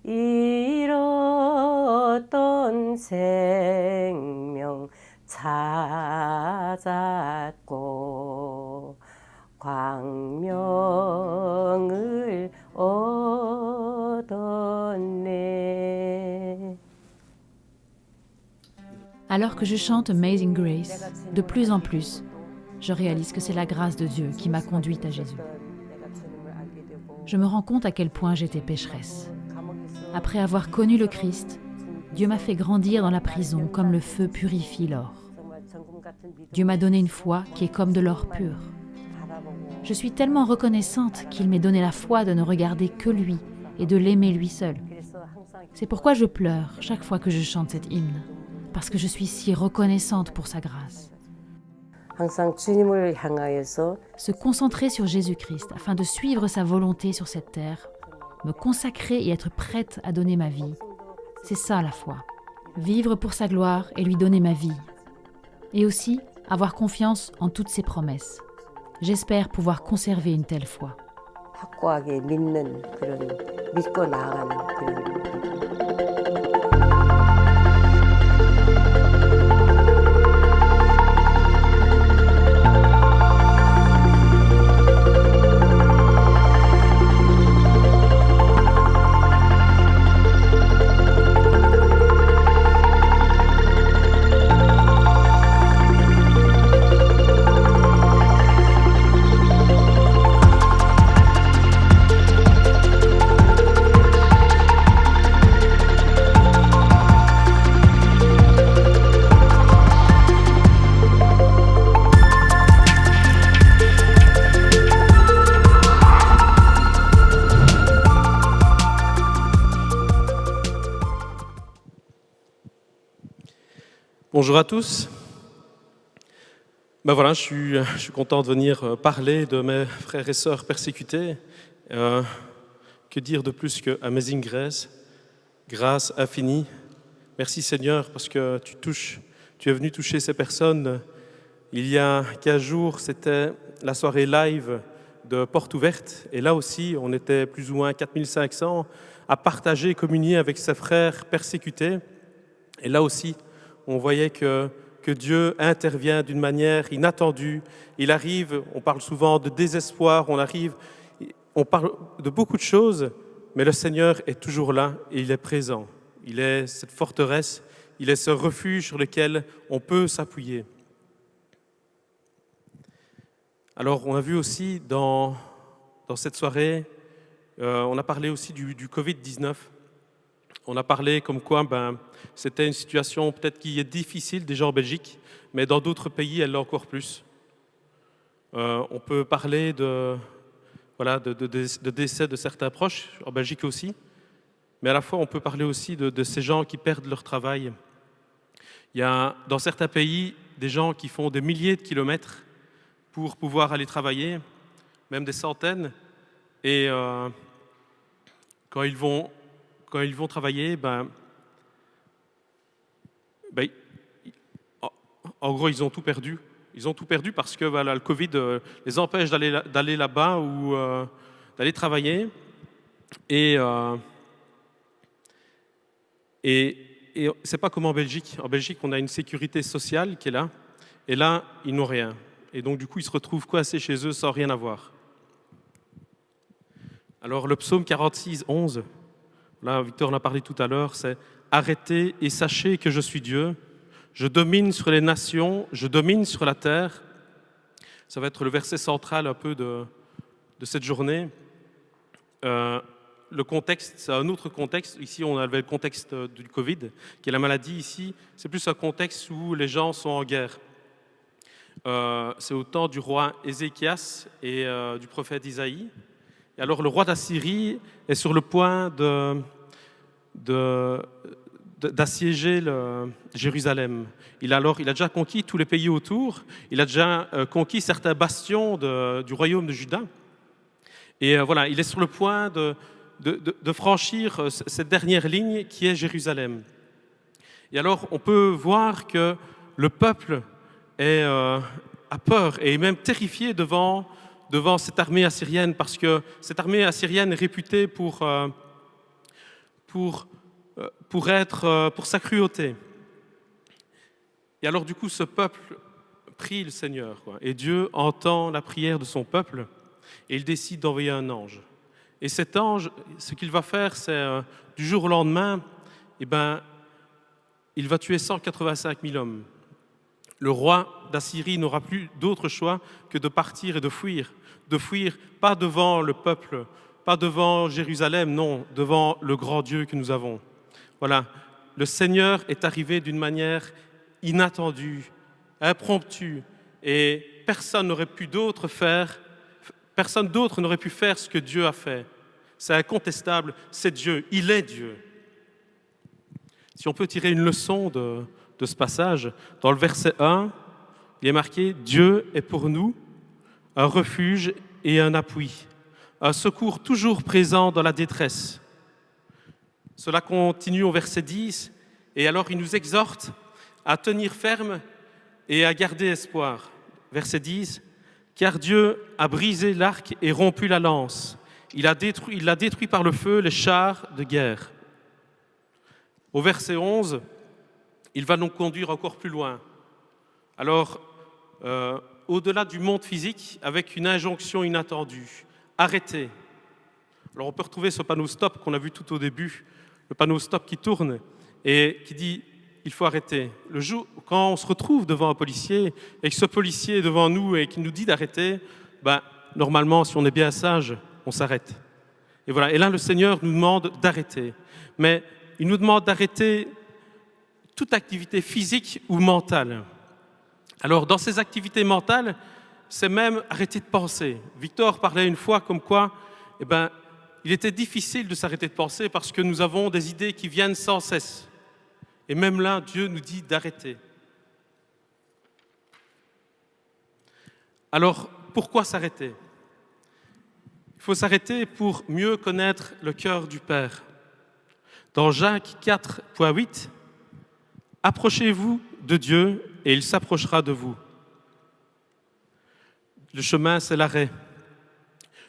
[SPEAKER 6] 잃었던 생명 찾았고 광명을 얻었네.
[SPEAKER 5] Alors que je chante Amazing Grace, de plus en plus, je réalise que c'est la grâce de Dieu qui m'a conduite à Jésus. Je me rends compte à quel point j'étais pécheresse. Après avoir connu le Christ, Dieu m'a fait grandir dans la prison comme le feu purifie l'or. Dieu m'a donné une foi qui est comme de l'or pur. Je suis tellement reconnaissante qu'il m'ait donné la foi de ne regarder que lui et de l'aimer lui seul. C'est pourquoi je pleure chaque fois que je chante cet hymne, parce que je suis si reconnaissante pour sa grâce. Se concentrer sur Jésus-Christ afin de suivre sa volonté sur cette terre, me consacrer et être prête à donner ma vie, c'est ça la foi. Vivre pour sa gloire et lui donner ma vie. Et aussi avoir confiance en toutes ses promesses. J'espère pouvoir conserver une telle foi.
[SPEAKER 7] Bonjour à tous. Ben voilà, je suis content de venir parler de mes frères et sœurs persécutés. Que dire de plus que Amazing Grace, grâce infinie. Merci Seigneur parce que tu es venu toucher ces personnes. Il y a 15 jours, c'était la soirée live de Porte Ouverte. Et là aussi, on était plus ou moins 4500 à partager et communier avec ses frères persécutés. Et là aussi, on voyait que Dieu intervient d'une manière inattendue. Il arrive, on parle souvent de désespoir, on parle de beaucoup de choses, mais le Seigneur est toujours là et il est présent. Il est cette forteresse, il est ce refuge sur lequel on peut s'appuyer. Alors, on a vu aussi dans cette soirée, on a parlé aussi du Covid-19. On a parlé comme quoi c'était une situation peut-être qui est difficile déjà en Belgique, mais dans d'autres pays, elle l'est encore plus. On peut parler de décès de certains proches, en Belgique aussi, mais à la fois on peut parler aussi de ces gens qui perdent leur travail. Il y a dans certains pays des gens qui font des milliers de kilomètres pour pouvoir aller travailler, même des centaines, et quand ils vont travailler, en gros, ils ont tout perdu. Ils ont tout perdu parce que le Covid les empêche d'aller là-bas ou d'aller travailler. Et c'est pas comme en Belgique. En Belgique, on a une sécurité sociale qui est là. Et là, ils n'ont rien. Et donc, du coup, ils se retrouvent coincés chez eux sans rien avoir. Alors, le psaume 46, 11, là, Victor en a parlé tout à l'heure, c'est « Arrêtez et sachez que je suis Dieu. Je domine sur les nations, je domine sur la terre. » Ça va être le verset central un peu de cette journée. Le contexte, c'est un autre contexte. Ici, on avait le contexte du Covid, qui est la maladie. Ici, c'est plus un contexte où les gens sont en guerre. C'est au temps du roi Ézéchias et du prophète Isaïe. Et alors, le roi d'Assyrie est sur le point d'assiéger Jérusalem. Il a déjà conquis tous les pays autour. Il a déjà conquis certains bastions du royaume de Juda. Et voilà, il est sur le point de franchir cette dernière ligne qui est Jérusalem. Et alors, on peut voir que le peuple a peur et est même terrifié devant cette armée assyrienne, parce que cette armée assyrienne est réputée pour sa cruauté. Et alors du coup, ce peuple prie le Seigneur, et Dieu entend la prière de son peuple, et il décide d'envoyer un ange. Et cet ange, ce qu'il va faire, c'est du jour au lendemain, il va tuer 185 000 hommes. Le roi d'Assyrie n'aura plus d'autre choix que de partir et de fuir pas devant le peuple, pas devant Jérusalem, non, devant le grand Dieu que nous avons. Voilà, le Seigneur est arrivé d'une manière inattendue, impromptue, et personne d'autre n'aurait pu faire ce que Dieu a fait. C'est incontestable, c'est Dieu, il est Dieu. Si on peut tirer une leçon de ce passage, dans le verset 1, il est marqué « Dieu est pour nous un refuge et un appui, un secours toujours présent dans la détresse. » Cela continue au verset 10, et alors il nous exhorte à tenir ferme et à garder espoir. Verset 10, « Car Dieu a brisé l'arc et rompu la lance. Il a détruit par le feu les chars de guerre. » Au verset 11, il va nous conduire encore plus loin. Alors, au-delà du monde physique, avec une injonction inattendue, arrêtez. Alors on peut retrouver ce panneau stop qu'on a vu tout au début, le panneau stop qui tourne et qui dit il faut arrêter. Le jour, quand on se retrouve devant un policier et que ce policier est devant nous et qu'il nous dit d'arrêter, normalement, si on est bien sage, on s'arrête. Et voilà. Et là, le Seigneur nous demande d'arrêter. Mais il nous demande d'arrêter toute activité physique ou mentale. Alors, dans ces activités mentales, c'est même arrêter de penser. Victor parlait une fois comme quoi, il était difficile de s'arrêter de penser parce que nous avons des idées qui viennent sans cesse. Et même là, Dieu nous dit d'arrêter. Alors, pourquoi s'arrêter? Il faut s'arrêter pour mieux connaître le cœur du Père. Dans Jacques 4.8, « Approchez-vous de Dieu et il s'approchera de vous. » Le chemin, c'est l'arrêt.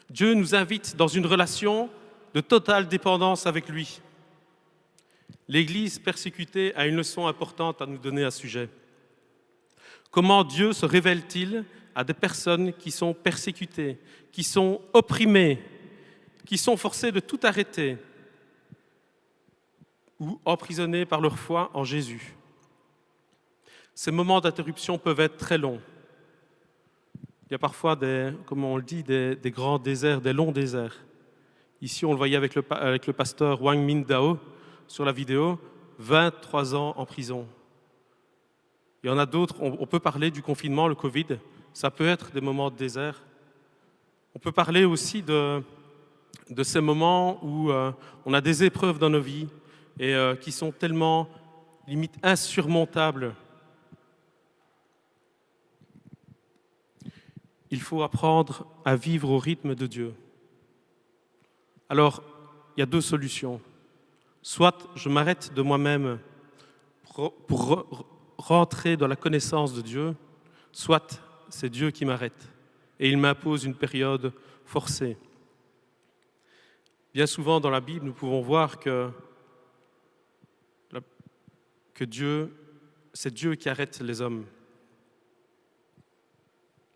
[SPEAKER 7] Dieu nous invite dans une relation de totale dépendance avec lui. L'Église persécutée a une leçon importante à nous donner à ce sujet. Comment Dieu se révèle-t-il à des personnes qui sont persécutées, qui sont opprimées, qui sont forcées de tout arrêter ou emprisonnées par leur foi en Jésus? Ces moments d'interruption peuvent être très longs. Il y a parfois, comme on le dit, des grands déserts, des longs déserts. Ici, on le voyait avec le pasteur Wang Mingdao sur la vidéo, 23 ans en prison. Il y en a d'autres, on peut parler du confinement, le Covid, ça peut être des moments de désert. On peut parler aussi de ces moments où on a des épreuves dans nos vies et qui sont tellement, limite, insurmontables. Il faut apprendre à vivre au rythme de Dieu. Alors, il y a deux solutions. Soit je m'arrête de moi-même pour rentrer dans la connaissance de Dieu, soit c'est Dieu qui m'arrête et il m'impose une période forcée. Bien souvent dans la Bible, nous pouvons voir que c'est Dieu qui arrête les hommes.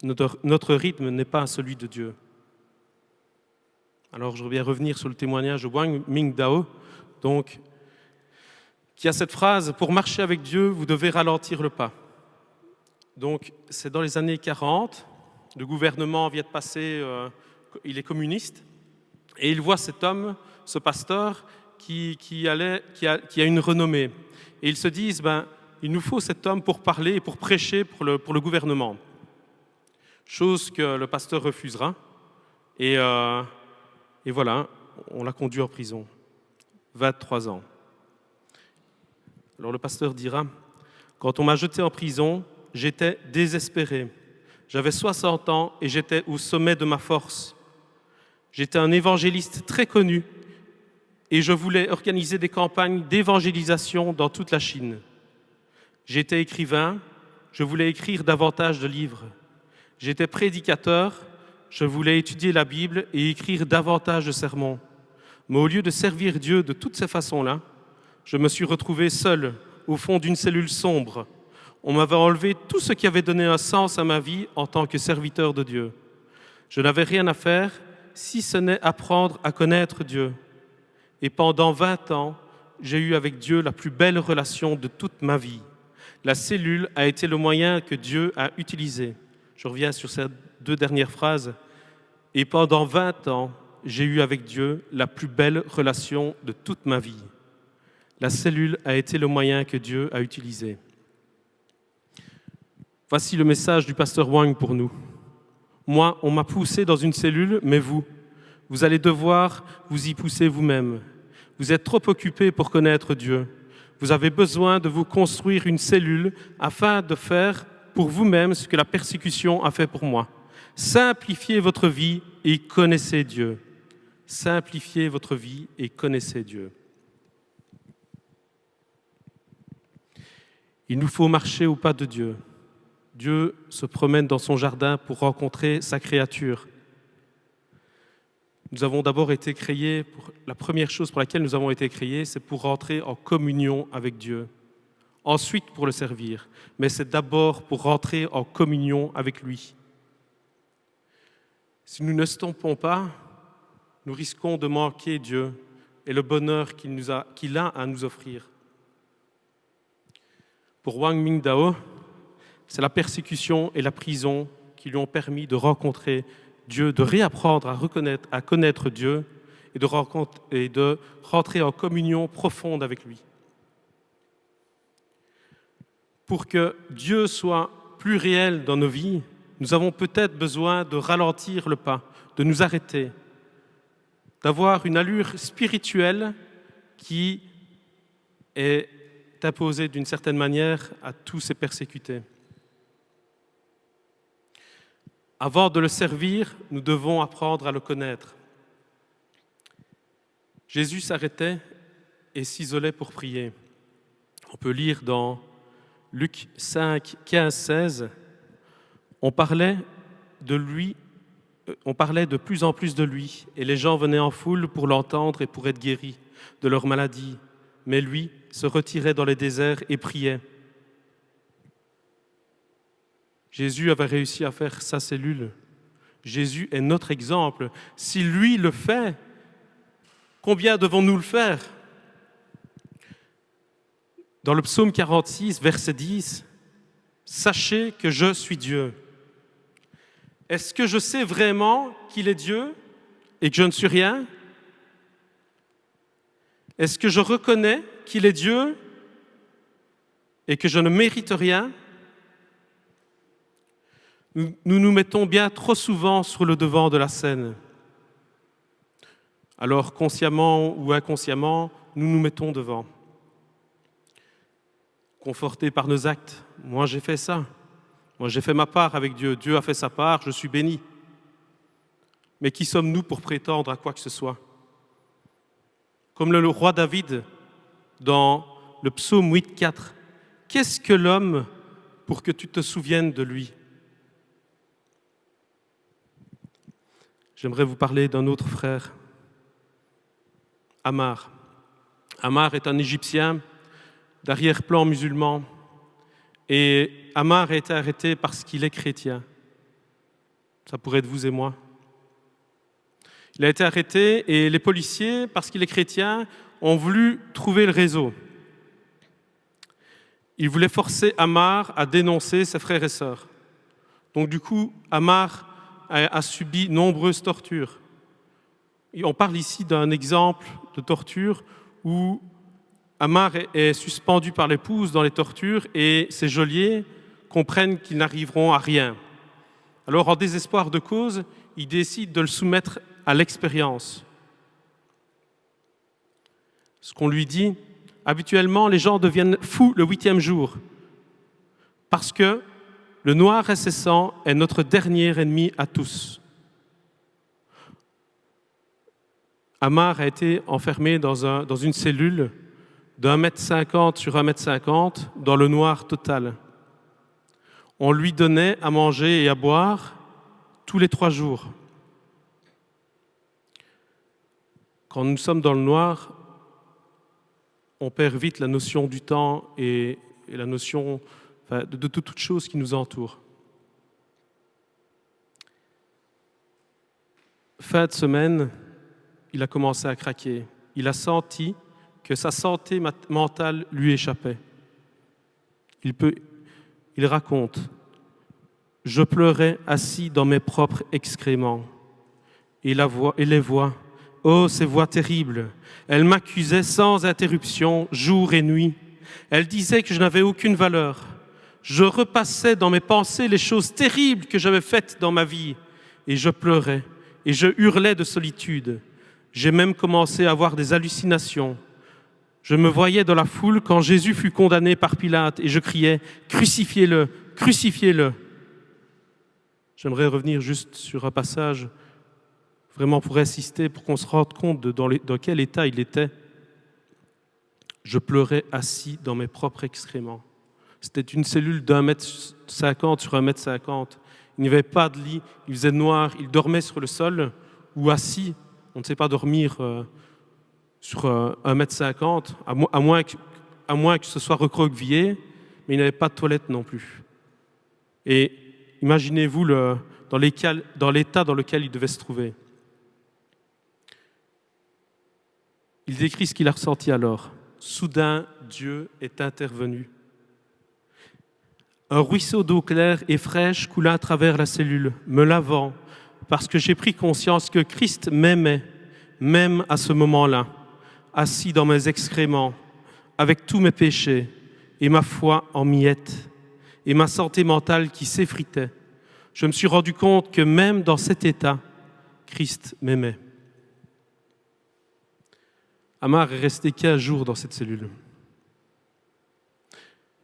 [SPEAKER 7] Notre rythme n'est pas celui de Dieu. Alors je vais revenir sur le témoignage de Wang Mingdao, donc, qui a cette phrase « Pour marcher avec Dieu, vous devez ralentir le pas ». Donc c'est dans les années 40, le gouvernement vient de passer, il est communiste, et il voit cet homme, ce pasteur, qui a une renommée. Et ils se disent, il nous faut cet homme pour parler et pour prêcher pour le gouvernement. Chose que le pasteur refusera. Et voilà, on l'a conduit en prison. 23 ans. Alors le pasteur dira, quand on m'a jeté en prison, j'étais désespéré. J'avais 60 ans et j'étais au sommet de ma force. J'étais un évangéliste très connu et je voulais organiser des campagnes d'évangélisation dans toute la Chine. J'étais écrivain, je voulais écrire davantage de livres. J'étais prédicateur, je voulais étudier la Bible et écrire davantage de sermons. Mais au lieu de servir Dieu de toutes ces façons-là, je me suis retrouvé seul, au fond d'une cellule sombre. On m'avait enlevé tout ce qui avait donné un sens à ma vie en tant que serviteur de Dieu. Je n'avais rien à faire, si ce n'est apprendre à connaître Dieu. Et pendant 20 ans, j'ai eu avec Dieu la plus belle relation de toute ma vie. La cellule a été le moyen que Dieu a utilisé. Je reviens sur ces deux dernières phrases. Et pendant 20 ans, j'ai eu avec Dieu la plus belle relation de toute ma vie. La cellule a été le moyen que Dieu a utilisé. Voici le message du pasteur Wang pour nous. Moi, on m'a poussé dans une cellule, mais vous allez devoir vous y pousser vous-même. Vous êtes trop occupés pour connaître Dieu. Vous avez besoin de vous construire une cellule afin de faire pour vous-même ce que la persécution a fait pour moi. Simplifiez votre vie et connaissez Dieu. Simplifiez votre vie et connaissez Dieu. Il nous faut marcher au pas de Dieu. Dieu se promène dans son jardin pour rencontrer sa créature. Nous avons d'abord été créés, la première chose pour laquelle nous avons été créés, c'est pour rentrer en communion avec Dieu. Ensuite pour le servir, mais c'est d'abord pour rentrer en communion avec lui. Si nous ne stoppons pas, nous risquons de manquer Dieu et le bonheur qu'il a à nous offrir. Pour Wang Mingdao, c'est la persécution et la prison qui lui ont permis de rencontrer Dieu, de réapprendre à connaître Dieu et de rentrer en communion profonde avec lui. Pour que Dieu soit plus réel dans nos vies, nous avons peut-être besoin de ralentir le pas, de nous arrêter, d'avoir une allure spirituelle qui est imposée d'une certaine manière à tous ces persécutés. Avant de le servir, nous devons apprendre à le connaître. Jésus s'arrêtait et s'isolait pour prier. On peut lire dans Luc 5, 15, 16, on parlait de plus en plus de lui, et les gens venaient en foule pour l'entendre et pour être guéris de leur maladie. Mais lui se retirait dans les déserts et priait. Jésus avait réussi à faire sa cellule. Jésus est notre exemple. Si lui le fait, combien devons-nous le faire? Dans le psaume 46, verset 10, « Sachez que je suis Dieu ». Est-ce que je sais vraiment qu'il est Dieu et que je ne suis rien? Est-ce que je reconnais qu'il est Dieu et que je ne mérite rien? Nous nous mettons bien trop souvent sur le devant de la scène. Alors, consciemment ou inconsciemment, nous nous mettons devant. Confortés par nos actes. Moi, j'ai fait ça. Moi, j'ai fait ma part avec Dieu. Dieu a fait sa part, je suis béni. Mais qui sommes-nous pour prétendre à quoi que ce soit? Comme le roi David, dans le psaume 8, 4, « Qu'est-ce que l'homme pour que tu te souviennes de lui ?» J'aimerais vous parler d'un autre frère, Ammar. Ammar est un Égyptien d'arrière-plan musulman. Et Ammar a été arrêté parce qu'il est chrétien. Ça pourrait être vous et moi. Il a été arrêté et les policiers, parce qu'il est chrétien, ont voulu trouver le réseau. Ils voulaient forcer Ammar à dénoncer ses frères et sœurs. Donc du coup, Ammar a subi nombreuses tortures. Et on parle ici d'un exemple de torture où Ammar est suspendu par l'épouse dans les tortures et ses geôliers comprennent qu'ils n'arriveront à rien. Alors, en désespoir de cause, ils décident de le soumettre à l'expérience. Ce qu'on lui dit, habituellement, les gens deviennent fous le 8e jour parce que le noir incessant est notre dernier ennemi à tous. Ammar a été enfermé dans une cellule d'1,50 m sur 1,50 m dans le noir total. On lui donnait à manger et à boire tous les 3 jours. Quand nous sommes dans le noir, on perd vite la notion du temps et la notion de toute chose qui nous entoure. Fin de semaine, il a commencé à craquer. Il a senti que sa santé mentale lui échappait. Il raconte « Je pleurais assis dans mes propres excréments. » Et les voix, oh, ces voix terribles, elles m'accusaient sans interruption, jour et nuit. Elles disaient que je n'avais aucune valeur. Je repassais dans mes pensées les choses terribles que j'avais faites dans ma vie. Et je pleurais, et je hurlais de solitude. J'ai même commencé à avoir des hallucinations. Je me voyais dans la foule quand Jésus fut condamné par Pilate et je criais « Crucifiez-le, crucifiez-le » J'aimerais revenir juste sur un passage vraiment pour insister, pour qu'on se rende compte dans quel état il était. Je pleurais assis dans mes propres excréments. C'était une cellule d'1,50 m sur 1,50 m. Il n'y avait pas de lit, il faisait noir, il dormait sur le sol ou assis. On ne sait pas dormir sur 1,50 m, à moins que ce soit recroquevillé, mais il n'avait pas de toilette non plus. Et imaginez-vous dans l'état dans lequel il devait se trouver. Il décrit ce qu'il a ressenti alors. Soudain, Dieu est intervenu. Un ruisseau d'eau claire et fraîche coula à travers la cellule, me lavant, parce que j'ai pris conscience que Christ m'aimait, même à ce moment-là, assis dans mes excréments, avec tous mes péchés, et ma foi en miettes, et ma santé mentale qui s'effritait. Je me suis rendu compte que même dans cet état, Christ m'aimait. Ammar est resté 15 jours dans cette cellule.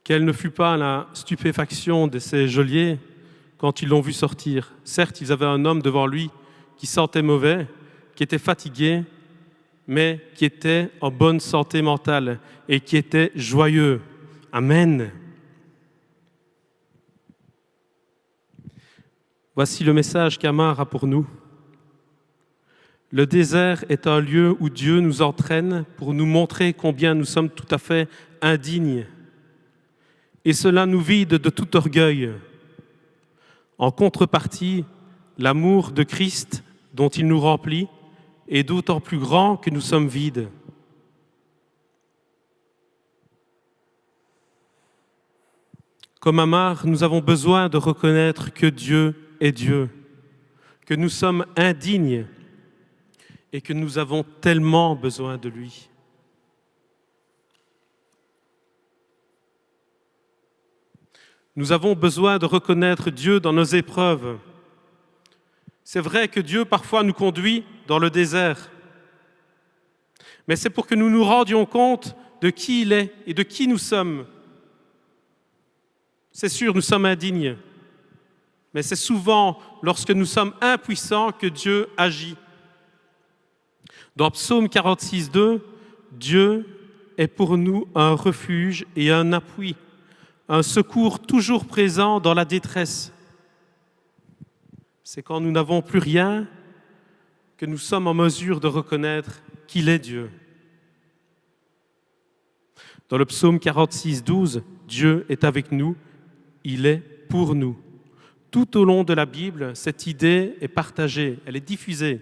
[SPEAKER 7] Quelle ne fut pas la stupéfaction de ses geôliers quand ils l'ont vu sortir. Certes, ils avaient un homme devant lui qui sentait mauvais, qui était fatigué, mais qui était en bonne santé mentale et qui était joyeux. Amen. Voici le message qu'Amar a pour nous. Le désert est un lieu où Dieu nous entraîne pour nous montrer combien nous sommes tout à fait indignes. Et cela nous vide de tout orgueil. En contrepartie, l'amour de Christ dont il nous remplit est d'autant plus grand que nous sommes vides. Comme Amar, nous avons besoin de reconnaître que Dieu est Dieu, que nous sommes indignes et que nous avons tellement besoin de lui. Nous avons besoin de reconnaître Dieu dans nos épreuves. C'est vrai que Dieu parfois nous conduit dans le désert, mais c'est pour que nous nous rendions compte de qui il est et de qui nous sommes. C'est sûr, nous sommes indignes, mais c'est souvent lorsque nous sommes impuissants que Dieu agit. Dans Psaume 46, 2, Dieu est pour nous un refuge et un appui, un secours toujours présent dans la détresse. C'est quand nous n'avons plus rien que nous sommes en mesure de reconnaître qu'il est Dieu. Dans le Psaume 46, 12, Dieu est avec nous, il est pour nous. Tout au long de la Bible, cette idée est partagée, elle est diffusée.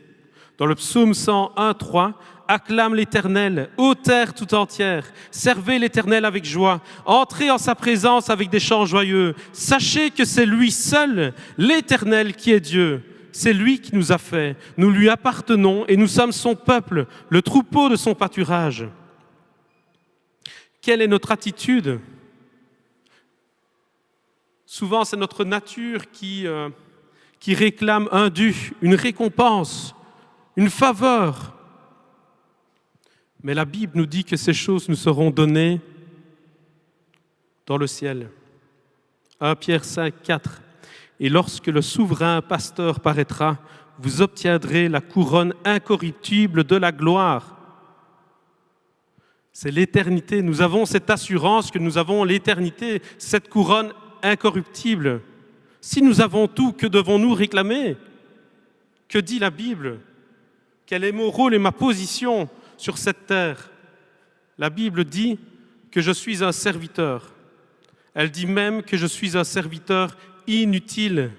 [SPEAKER 7] Dans le Psaume 101, 3, « Acclame l'Éternel, ô terre tout entière, servez l'Éternel avec joie, entrez en sa présence avec des chants joyeux. Sachez que c'est lui seul, l'Éternel qui est Dieu. C'est lui qui nous a fait, nous lui appartenons et nous sommes son peuple, le troupeau de son pâturage. » Quelle est notre attitude ? Souvent, c'est notre nature qui réclame un dû, une récompense, une faveur. Mais la Bible nous dit que ces choses nous seront données dans le ciel. 1 Pierre 5, 4. « Et lorsque le souverain pasteur paraîtra, vous obtiendrez la couronne incorruptible de la gloire. » C'est l'éternité. Nous avons cette assurance que nous avons l'éternité, cette couronne incorruptible. Si nous avons tout, que devons-nous réclamer ? Que dit la Bible ? Quel est mon rôle et ma position sur cette terre ? La Bible dit que je suis un serviteur. Elle dit même que je suis un serviteur inutile.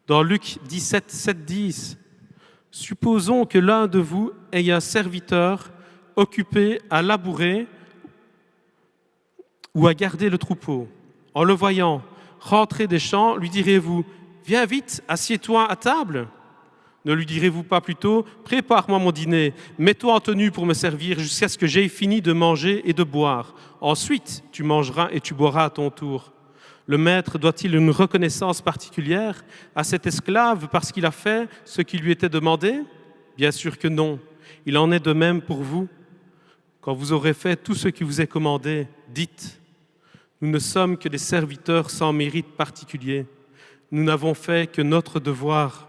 [SPEAKER 7] Dans Luc 17, 7, 10, « Supposons que l'un de vous ait un serviteur occupé à labourer ou à garder le troupeau. En le voyant rentrer des champs, lui direz-vous « Viens vite, assieds-toi à table » ? Ne lui direz-vous pas plutôt « Prépare-moi mon dîner, mets-toi en tenue pour me servir jusqu'à ce que j'aie fini de manger et de boire. Ensuite, tu mangeras et tu boiras à ton tour. » Le maître doit-il une reconnaissance particulière à cet esclave parce qu'il a fait ce qui lui était demandé ? Bien sûr que non. Il en est de même pour vous. Quand vous aurez fait tout ce qui vous est commandé, dites « Nous ne sommes que des serviteurs sans mérite particulier. Nous n'avons fait que notre devoir. »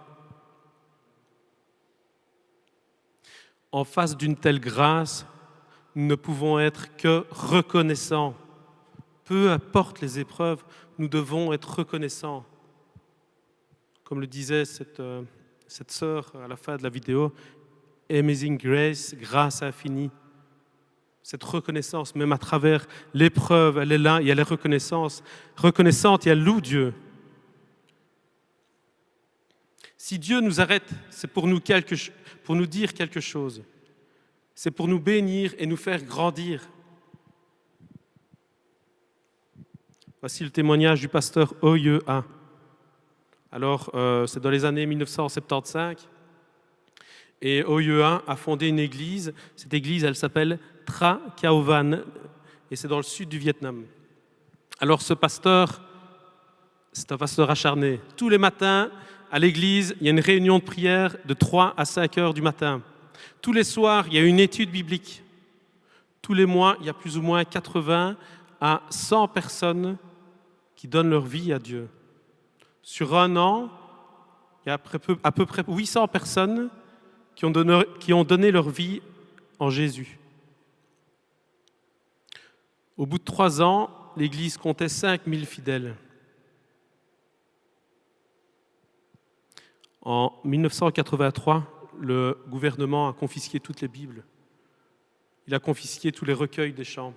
[SPEAKER 7] En face d'une telle grâce, nous ne pouvons être que reconnaissants. Peu importe les épreuves, nous devons être reconnaissants. Comme le disait cette sœur à la fin de la vidéo, « Amazing Grace, grâce infinie ». Cette reconnaissance, même à travers l'épreuve, elle est là et elle est reconnaissante et elle loue Dieu. Si Dieu nous arrête, c'est pour nous dire quelque chose. C'est pour nous bénir et nous faire grandir. Voici le témoignage du pasteur Oyea. Alors, c'est dans les années 1975. Et Oyea a fondé une église. Cette église, elle s'appelle Tra Cao Van. Et c'est dans le sud du Vietnam. Alors, ce pasteur, c'est un pasteur acharné. Tous les matins, à l'église, il y a une réunion de prière de 3 à 5 heures du matin. Tous les soirs, il y a une étude biblique. Tous les mois, il y a plus ou moins 80 à 100 personnes qui donnent leur vie à Dieu. Sur un an, il y a à peu près 800 personnes qui ont donné leur vie en Jésus. Au bout de 3 ans, l'Église comptait 5000 fidèles. En 1983, le gouvernement a confisqué toutes les Bibles. Il a confisqué tous les recueils des chants.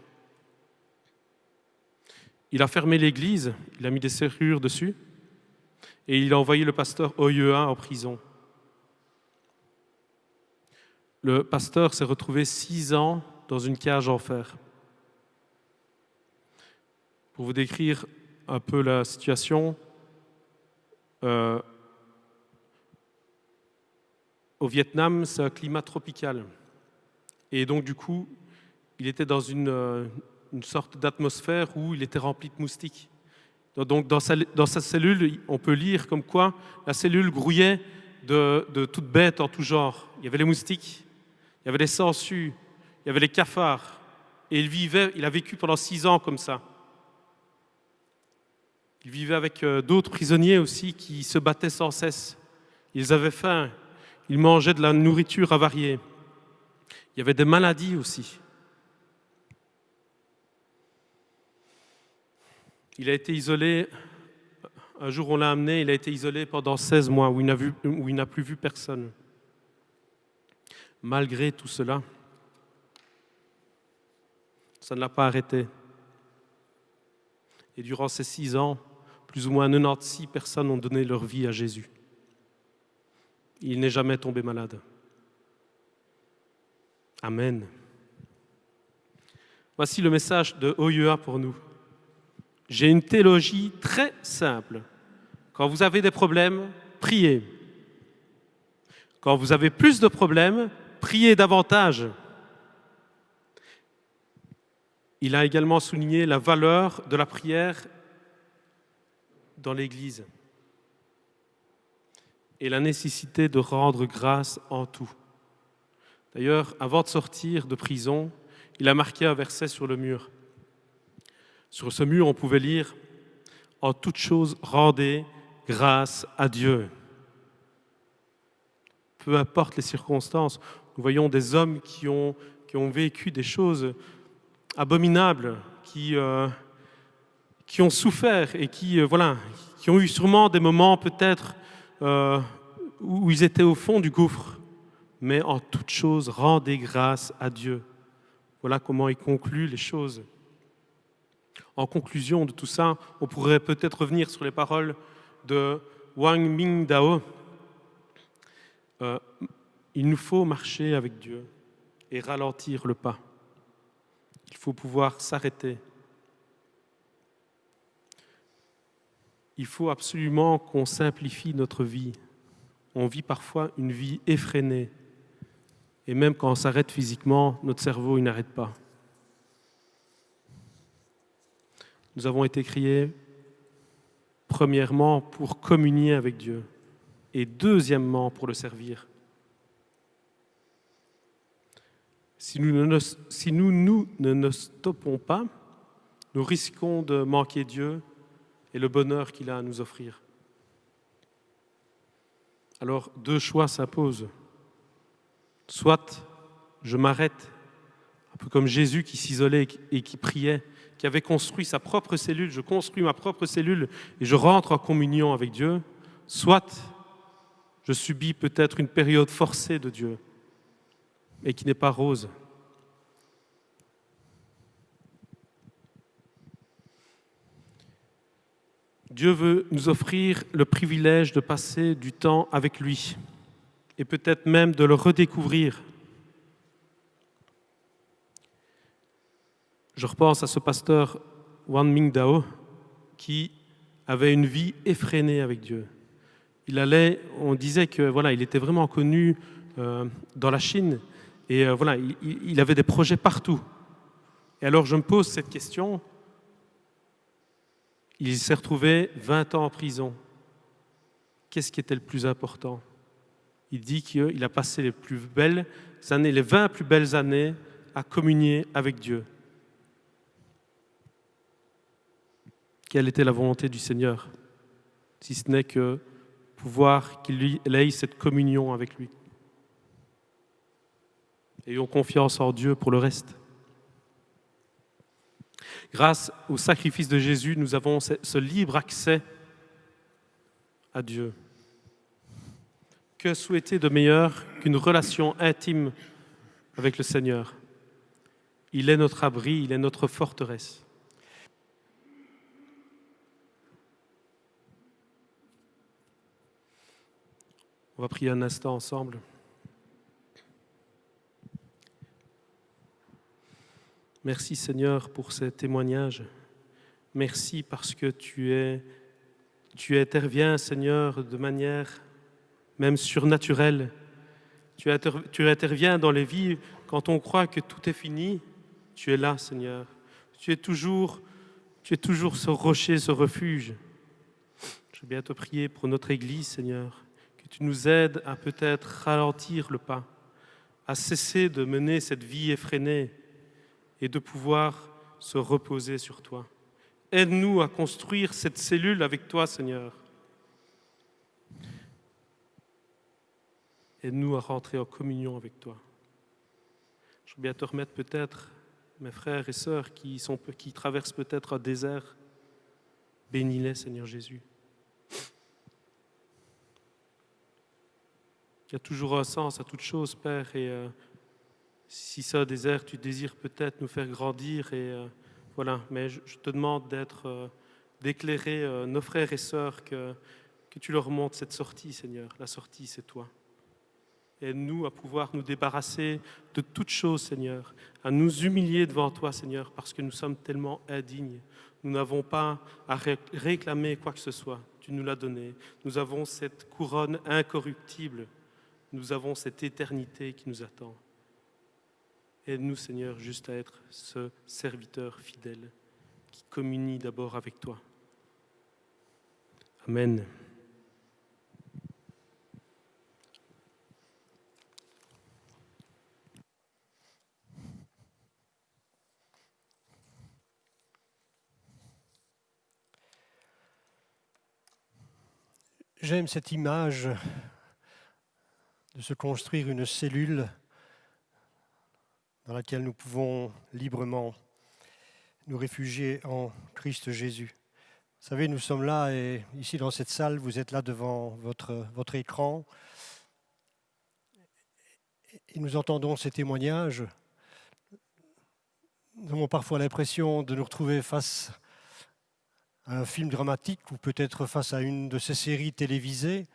[SPEAKER 7] Il a fermé l'église, il a mis des serrures dessus et il a envoyé le pasteur Oyea en prison. Le pasteur s'est retrouvé 6 ans dans une cage en fer. Pour vous décrire un peu la situation, au Vietnam, c'est un climat tropical. Et donc, du coup, il était dans une sorte d'atmosphère où il était rempli de moustiques. Donc, dans sa cellule, on peut lire comme quoi la cellule grouillait de toutes bêtes en tout genre. Il y avait les moustiques, il y avait les sangsues, il y avait les cafards. Et il a vécu pendant 6 ans comme ça. Il vivait avec d'autres prisonniers aussi qui se battaient sans cesse. Ils avaient faim, ils mangeaient de la nourriture avariée. Il y avait des maladies aussi. Il a été isolé, un jour on l'a amené, il a été isolé pendant 16 mois où il n'a plus vu personne. Malgré tout cela, ça ne l'a pas arrêté. Et durant ces 6 ans, plus ou moins 96 personnes ont donné leur vie à Jésus. Il n'est jamais tombé malade. Amen. Voici le message de Oyea pour nous. J'ai une théologie très simple. Quand vous avez des problèmes, priez. Quand vous avez plus de problèmes, priez davantage. Il a également souligné la valeur de la prière dans l'Église et la nécessité de rendre grâce en tout. D'ailleurs, avant de sortir de prison, il a marqué un verset sur le mur. Sur ce mur, on pouvait lire « En toutes choses, rendez grâce à Dieu ». Peu importe les circonstances, nous voyons des hommes qui ont vécu des choses abominables, qui ont souffert et qui ont eu sûrement des moments peut-être où ils étaient au fond du gouffre. Mais en toutes choses, rendez grâce à Dieu. Voilà comment il conclut les choses. En conclusion de tout ça, on pourrait peut-être revenir sur les paroles de Wang Mingdao. Il nous faut marcher avec Dieu et ralentir le pas. Il faut pouvoir s'arrêter. Il faut absolument qu'on simplifie notre vie. On vit parfois une vie effrénée. Et même quand on s'arrête physiquement, notre cerveau il n'arrête pas. Nous avons été créés, premièrement, pour communier avec Dieu et deuxièmement, pour le servir. Si nous ne nous stoppons pas, nous risquons de manquer Dieu et le bonheur qu'il a à nous offrir. Alors, 2 choix s'imposent. Soit je m'arrête, un peu comme Jésus qui s'isolait et qui priait, qui avait construit sa propre cellule, je construis ma propre cellule et je rentre en communion avec Dieu. Soit je subis peut-être une période forcée de Dieu et qui n'est pas rose. Dieu veut nous offrir le privilège de passer du temps avec lui et peut-être même de le redécouvrir. Je repense à ce pasteur Wang Mingdao qui avait une vie effrénée avec Dieu. On disait que il était vraiment connu dans la Chine et il avait des projets partout. Et alors je me pose cette question. Il s'est retrouvé 20 ans en prison. Qu'est-ce qui était le plus important? Il dit qu'il a passé les 20 plus belles années à communier avec Dieu. Quelle était la volonté du Seigneur? si ce n'est que pouvoir qu'il ait cette communion avec lui. Ayons confiance en Dieu pour le reste. Grâce au sacrifice de Jésus, nous avons ce libre accès à Dieu. Que souhaiter de meilleur qu'une relation intime avec le Seigneur? Il est notre abri, il est notre forteresse. On va prier un instant ensemble. Merci Seigneur pour ces témoignages. Merci parce que tu interviens Seigneur de manière même surnaturelle. Tu interviens dans les vies quand on croit que tout est fini. Tu es là Seigneur. Tu es toujours ce rocher, ce refuge. Je veux bien te prier pour notre Église Seigneur. Que tu nous aides à peut-être ralentir le pas, à cesser de mener cette vie effrénée et de pouvoir se reposer sur toi. Aide-nous à construire cette cellule avec toi, Seigneur. Aide-nous à rentrer en communion avec toi. Je veux bien te remettre peut-être mes frères et sœurs qui traversent peut-être un désert. Bénis-les, Seigneur Jésus. Il y a toujours un sens à toute chose, Père, et si c'est un désert, tu désires peut-être nous faire grandir, et voilà. Mais je te demande d'éclairer nos frères et sœurs, que tu leur montres cette sortie, Seigneur. La sortie, c'est toi. Aide-nous à pouvoir nous débarrasser de toute chose, Seigneur, à nous humilier devant toi, Seigneur, parce que nous sommes tellement indignes. Nous n'avons pas à réclamer quoi que ce soit. Tu nous l'as donné. Nous avons cette couronne incorruptible. Nous avons cette éternité qui nous attend. Aide-nous, Seigneur, juste à être ce serviteur fidèle qui communie d'abord avec toi. Amen.
[SPEAKER 1] J'aime cette image de se construire une cellule dans laquelle nous pouvons librement nous réfugier en Christ Jésus. Vous savez, nous sommes là, et ici dans cette salle, vous êtes là devant votre écran, et nous entendons ces témoignages. Nous avons parfois l'impression de nous retrouver face à un film dramatique, ou peut-être face à une de ces séries télévisées,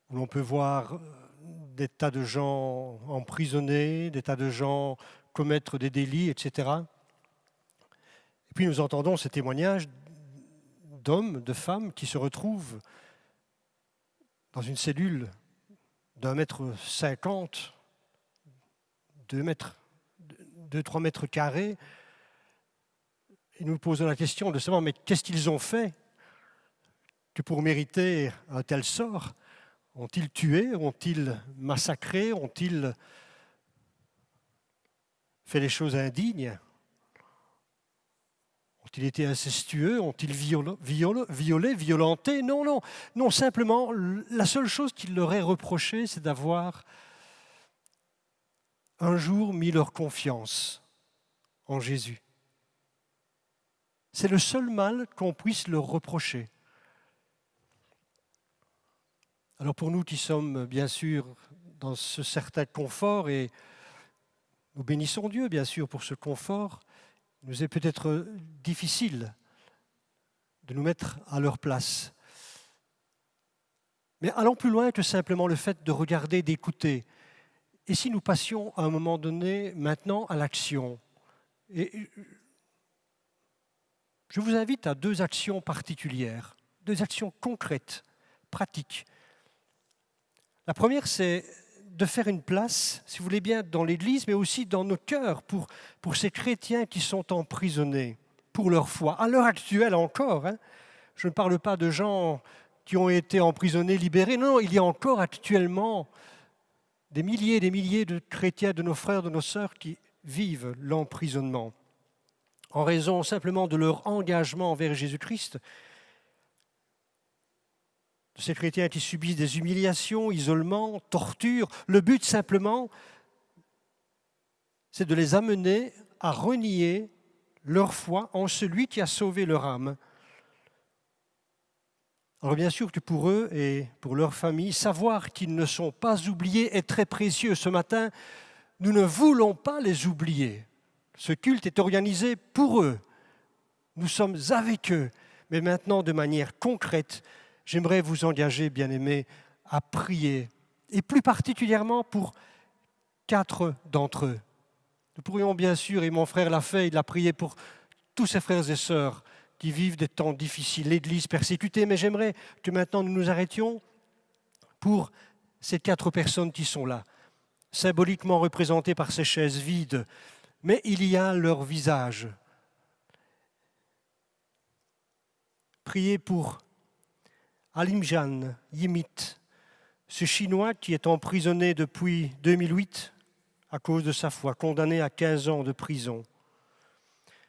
[SPEAKER 1] où l'on peut voir des tas de gens emprisonnés, des tas de gens commettre des délits, etc. Et puis nous entendons ces témoignages d'hommes, de femmes qui se retrouvent dans une cellule d'1,50 m, 2-3 mètres carrés, et nous posons la question de savoir, mais qu'est-ce qu'ils ont fait que pour mériter un tel sort? Ont-ils tué? Ont-ils massacré? Ont-ils fait les choses indignes? Ont-ils été incestueux? Ont-ils violé, violenté? Non, simplement, la seule chose qu'il leur est reproché, c'est d'avoir un jour mis leur confiance en Jésus. C'est le seul mal qu'on puisse leur reprocher. Alors pour nous qui sommes bien sûr dans ce certain confort, et nous bénissons Dieu bien sûr pour ce confort, il nous est peut-être difficile de nous mettre à leur place. Mais allons plus loin que simplement le fait de regarder, d'écouter. Et si nous passions à un moment donné maintenant à l'action? Et je vous invite à 2 actions particulières, 2 actions concrètes, pratiques. La première, c'est de faire une place, si vous voulez bien, dans l'Église, mais aussi dans nos cœurs, pour ces chrétiens qui sont emprisonnés pour leur foi, à l'heure actuelle encore. Je ne parle pas de gens qui ont été emprisonnés, libérés. Non, il y a encore actuellement des milliers et des milliers de chrétiens, de nos frères, de nos sœurs, qui vivent l'emprisonnement en raison simplement de leur engagement envers Jésus-Christ. de ces chrétiens qui subissent des humiliations, isolement, torture. Le but simplement, c'est de les amener à renier leur foi en celui qui a sauvé leur âme. Alors bien sûr que pour eux et pour leur famille, savoir qu'ils ne sont pas oubliés est très précieux. Ce matin, nous ne voulons pas les oublier. Ce culte est organisé pour eux. Nous sommes avec eux. Mais maintenant, de manière concrète, j'aimerais vous engager, bien-aimés, à prier. Et plus particulièrement pour 4 d'entre eux. Nous pourrions bien sûr, et mon frère l'a fait, il a prié pour tous ses frères et sœurs qui vivent des temps difficiles, l'Église persécutée, mais j'aimerais que maintenant nous nous arrêtions pour ces 4 personnes qui sont là, symboliquement représentées par ces chaises vides, mais il y a leur visage. Priez pour Alimjan Yimit, ce Chinois qui est emprisonné depuis 2008 à cause de sa foi, condamné à 15 ans de prison.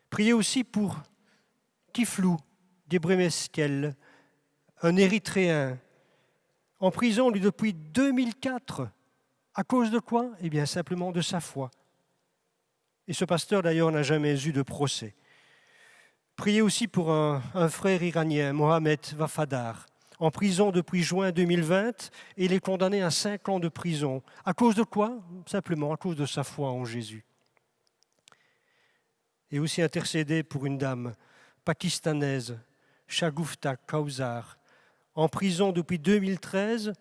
[SPEAKER 1] Priez aussi pour Kiflou Gebremeskel, un Érythréen, en prison lui depuis 2004. À cause de quoi? Eh bien simplement de sa foi. Et ce pasteur d'ailleurs n'a jamais eu de procès. Priez aussi pour un frère iranien, Mohamed Wafadar, en prison depuis juin 2020, et il est condamné à 5 ans de prison. À cause de quoi? Simplement à cause de sa foi en Jésus. Et aussi intercéder pour une dame pakistanaise, Shagufta Kausar, en prison depuis 2013,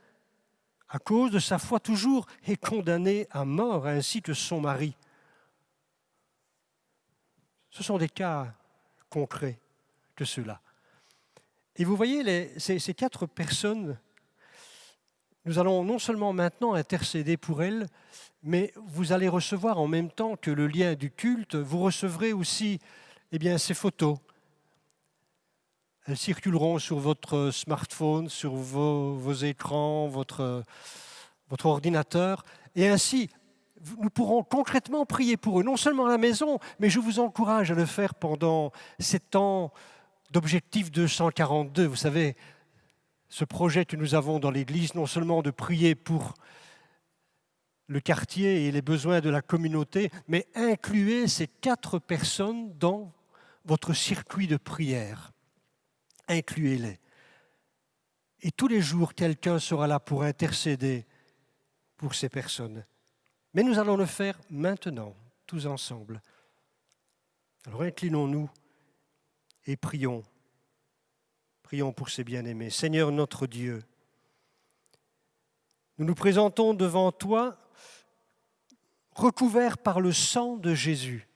[SPEAKER 1] à cause de sa foi toujours, est condamnée à mort, ainsi que son mari. Ce sont des cas concrets que ceux-là. Et vous voyez, ces 4 personnes, nous allons non seulement maintenant intercéder pour elles, mais vous allez recevoir en même temps que le lien du culte, vous recevrez aussi ces photos. Elles circuleront sur votre smartphone, sur vos écrans, votre ordinateur, et ainsi, nous pourrons concrètement prier pour eux, non seulement à la maison, mais je vous encourage à le faire pendant ces temps d'objectif 242. Vous savez, ce projet que nous avons dans l'Église, non seulement de prier pour le quartier et les besoins de la communauté, mais incluez ces 4 personnes dans votre circuit de prière. Incluez-les. Et tous les jours, quelqu'un sera là pour intercéder pour ces personnes. Mais nous allons le faire maintenant, tous ensemble. Alors inclinons-nous et prions. Prions pour ces bien-aimés. Seigneur notre Dieu, nous nous présentons devant toi, recouverts par le sang de Jésus.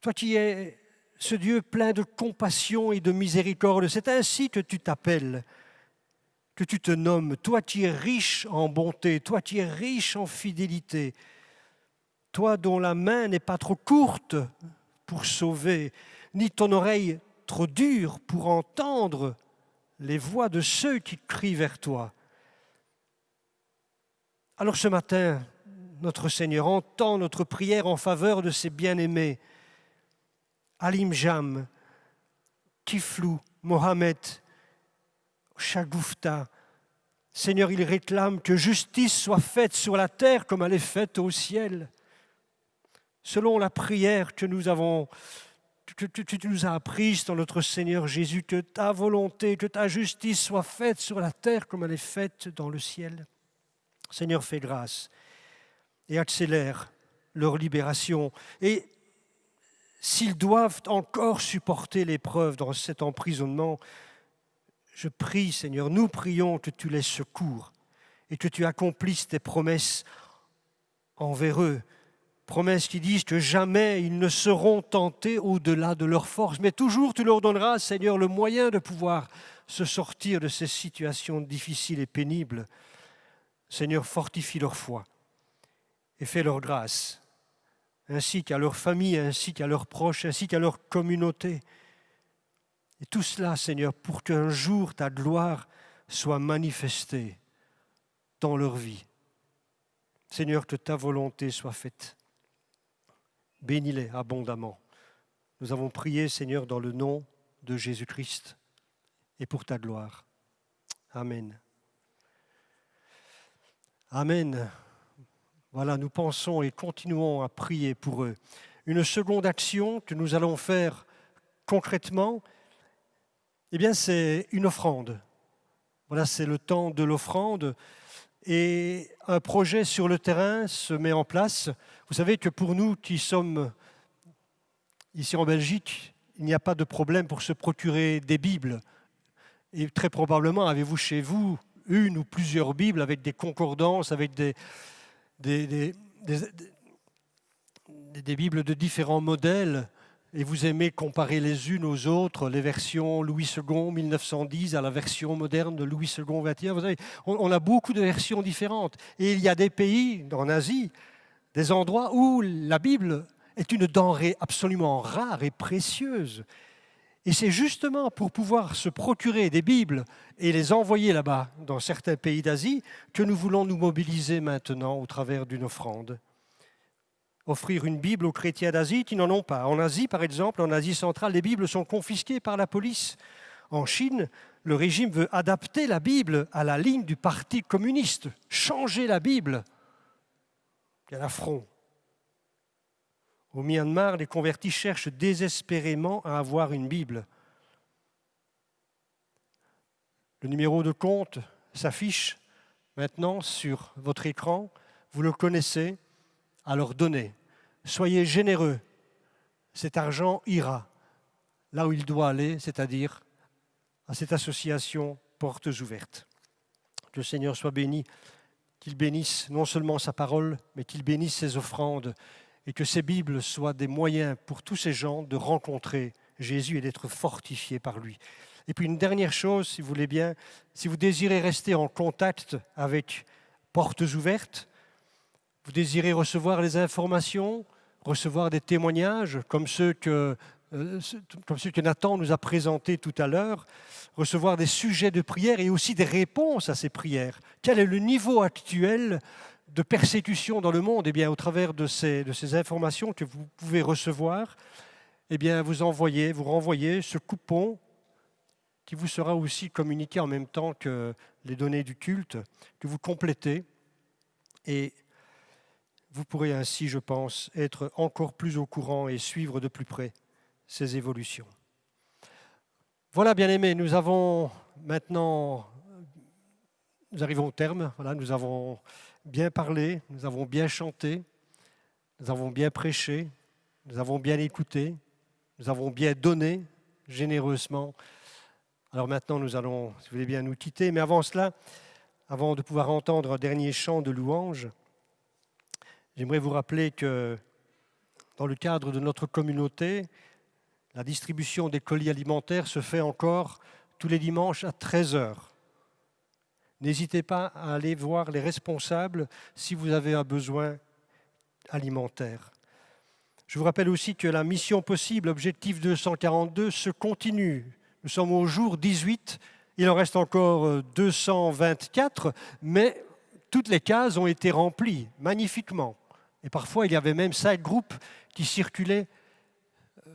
[SPEAKER 1] Toi qui es ce Dieu plein de compassion et de miséricorde, c'est ainsi que tu t'appelles, que tu te nommes, toi qui es riche en bonté, toi qui es riche en fidélité, toi dont la main n'est pas trop courte pour sauver, ni ton oreille trop dure pour entendre les voix de ceux qui crient vers toi. Alors ce matin, notre Seigneur, entends notre prière en faveur de ces bien-aimés, Alimjam, Kiflou, Mohamed, Shagufta. Seigneur, il réclame que justice soit faite sur la terre comme elle est faite au ciel. Selon la prière que tu nous as apprise dans notre Seigneur Jésus, que ta volonté, que ta justice soit faite sur la terre comme elle est faite dans le ciel. Seigneur, fais grâce et accélère leur libération. Et s'ils doivent encore supporter l'épreuve dans cet emprisonnement, je prie, Seigneur, nous prions que tu les secours et que tu accomplisses tes promesses envers eux. Promesses qui disent que jamais ils ne seront tentés au-delà de leur force, mais toujours tu leur donneras, Seigneur, le moyen de pouvoir se sortir de ces situations difficiles et pénibles. Seigneur, fortifie leur foi et fais leur grâce, ainsi qu'à leur famille, ainsi qu'à leurs proches, ainsi qu'à leur communauté. Et tout cela, Seigneur, pour qu'un jour ta gloire soit manifestée dans leur vie. Seigneur, que ta volonté soit faite. Bénis-les abondamment. Nous avons prié, Seigneur, dans le nom de Jésus-Christ et pour ta gloire. Amen. Amen. Voilà, nous pensons et continuons à prier pour eux. Une seconde action que nous allons faire concrètement, eh bien, c'est une offrande. Voilà, c'est le temps de l'offrande. Et un projet sur le terrain se met en place. Vous savez que pour nous qui sommes ici en Belgique, il n'y a pas de problème pour se procurer des Bibles. Et très probablement, avez-vous chez vous une ou plusieurs Bibles avec des concordances, avec des Bibles de différents modèles, et vous aimez comparer les unes aux autres, les versions Louis II 1910 à la version moderne de Louis II 21. Vous savez, on a beaucoup de versions différentes. Et il y a des pays, en Asie, des endroits où la Bible est une denrée absolument rare et précieuse. Et c'est justement pour pouvoir se procurer des Bibles et les envoyer là-bas, dans certains pays d'Asie, que nous voulons nous mobiliser maintenant au travers d'une offrande. Offrir une Bible aux chrétiens d'Asie qui n'en ont pas. En Asie, par exemple, en Asie centrale, les Bibles sont confisquées par la police. En Chine, le régime veut adapter la Bible à la ligne du Parti communiste, changer la Bible. Quel affront! Au Myanmar, les convertis cherchent désespérément à avoir une Bible. Le numéro de compte s'affiche maintenant sur votre écran. Vous le connaissez, alors donnez. Soyez généreux. Cet argent ira là où il doit aller, c'est-à-dire à cette association Portes Ouvertes. Que le Seigneur soit béni, qu'il bénisse non seulement sa parole, mais qu'il bénisse ses offrandes, et que ces Bibles soient des moyens pour tous ces gens de rencontrer Jésus et d'être fortifiés par lui. Et puis une dernière chose, si vous voulez bien, si vous désirez rester en contact avec Portes Ouvertes, vous désirez recevoir les informations, recevoir des témoignages comme ceux que Nathan nous a présentés tout à l'heure, recevoir des sujets de prière et aussi des réponses à ces prières. Quel est le niveau actuel de persécution dans le monde? Eh bien, au travers de ces informations que vous pouvez recevoir, eh bien, vous renvoyez ce coupon qui vous sera aussi communiqué en même temps que les données du culte, que vous complétez. Et vous pourrez ainsi, je pense, être encore plus au courant et suivre de plus près ces évolutions. Voilà, bien-aimés, nous arrivons au terme. Voilà, nous avons bien parlé, nous avons bien chanté, nous avons bien prêché, nous avons bien écouté, nous avons bien donné généreusement. Alors maintenant, nous allons, si vous voulez bien, nous quitter. Mais avant cela, avant de pouvoir entendre un dernier chant de louange, j'aimerais vous rappeler que dans le cadre de notre communauté, la distribution des colis alimentaires se fait encore tous les dimanches à 13h. N'hésitez pas à aller voir les responsables si vous avez un besoin alimentaire. Je vous rappelle aussi que la mission possible, objectif 242, se continue. Nous sommes au jour 18, il en reste encore 224, mais toutes les cases ont été remplies magnifiquement. Et parfois, il y avait même 5 groupes qui circulaient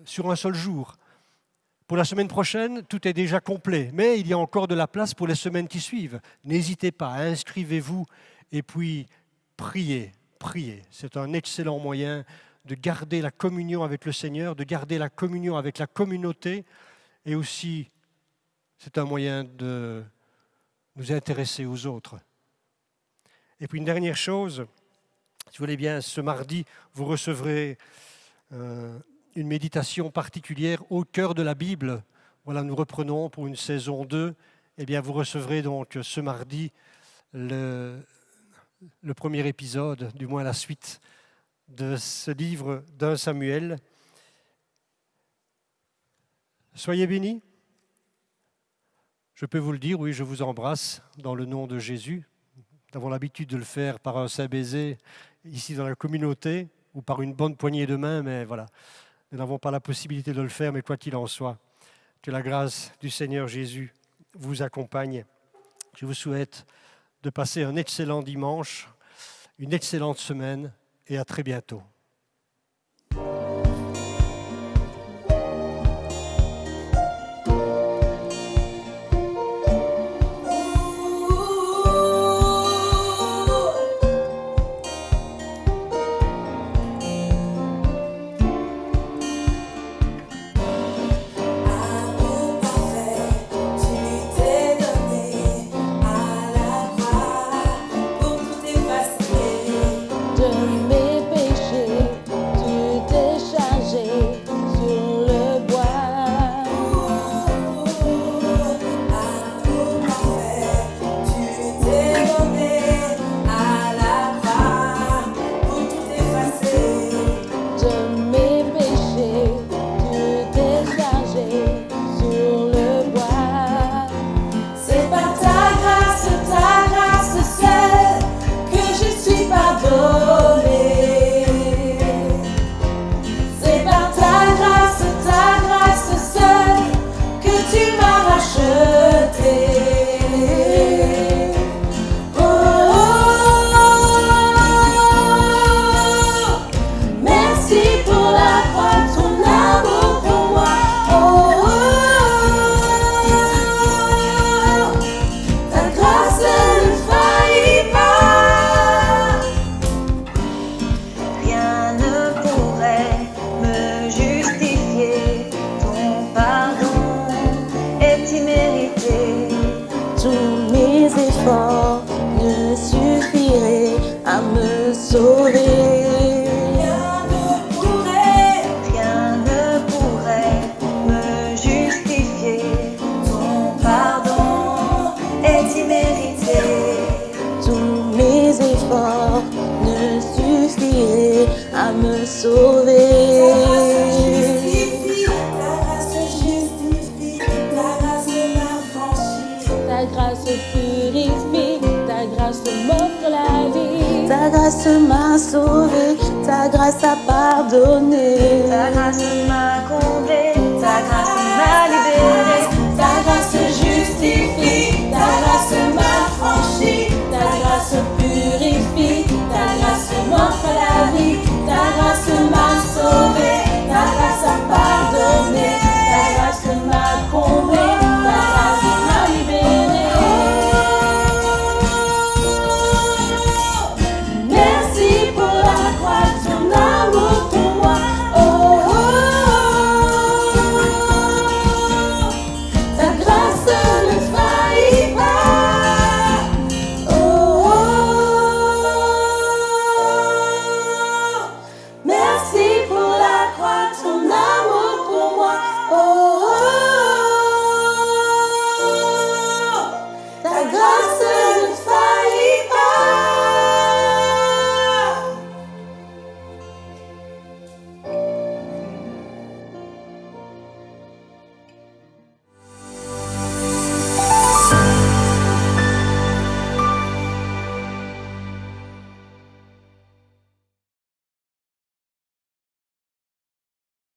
[SPEAKER 1] sur un seul jour. Pour la semaine prochaine, tout est déjà complet, mais il y a encore de la place pour les semaines qui suivent. N'hésitez pas, inscrivez-vous et puis priez. C'est un excellent moyen de garder la communion avec le Seigneur, de garder la communion avec la communauté, et aussi c'est un moyen de nous intéresser aux autres. Et puis une dernière chose, si vous voulez bien, ce mardi, vous recevrez une méditation particulière au cœur de la Bible. Voilà, nous reprenons pour une saison 2. Eh bien, vous recevrez donc ce mardi le premier épisode, du moins la suite de ce livre d'un Samuel. Soyez bénis. Je peux vous le dire, oui, je vous embrasse dans le nom de Jésus. Nous avons l'habitude de le faire par un saint baiser ici dans la communauté ou par une bonne poignée de main, mais voilà. Nous n'avons pas la possibilité de le faire, mais quoi qu'il en soit, que la grâce du Seigneur Jésus vous accompagne. Je vous souhaite de passer un excellent dimanche, une excellente semaine et à très bientôt.
[SPEAKER 8] Ne suffirait à me sauver. Rien ne pourrait me justifier. Ton pardon est immérité. Tous mes efforts ne suffiraient à me sauver. Ta grâce purifie, ta grâce m'offre la vie. Ta grâce m'a sauvé, ta grâce a pardonné. Ta grâce m'a comblé, ta grâce m'a libéré. Ta grâce justifie, ta grâce m'a franchi. Ta grâce purifie, ta grâce m'offre la vie. Ta grâce m'a sauvé, ta grâce a pardonné. Ta grâce m'a comblé.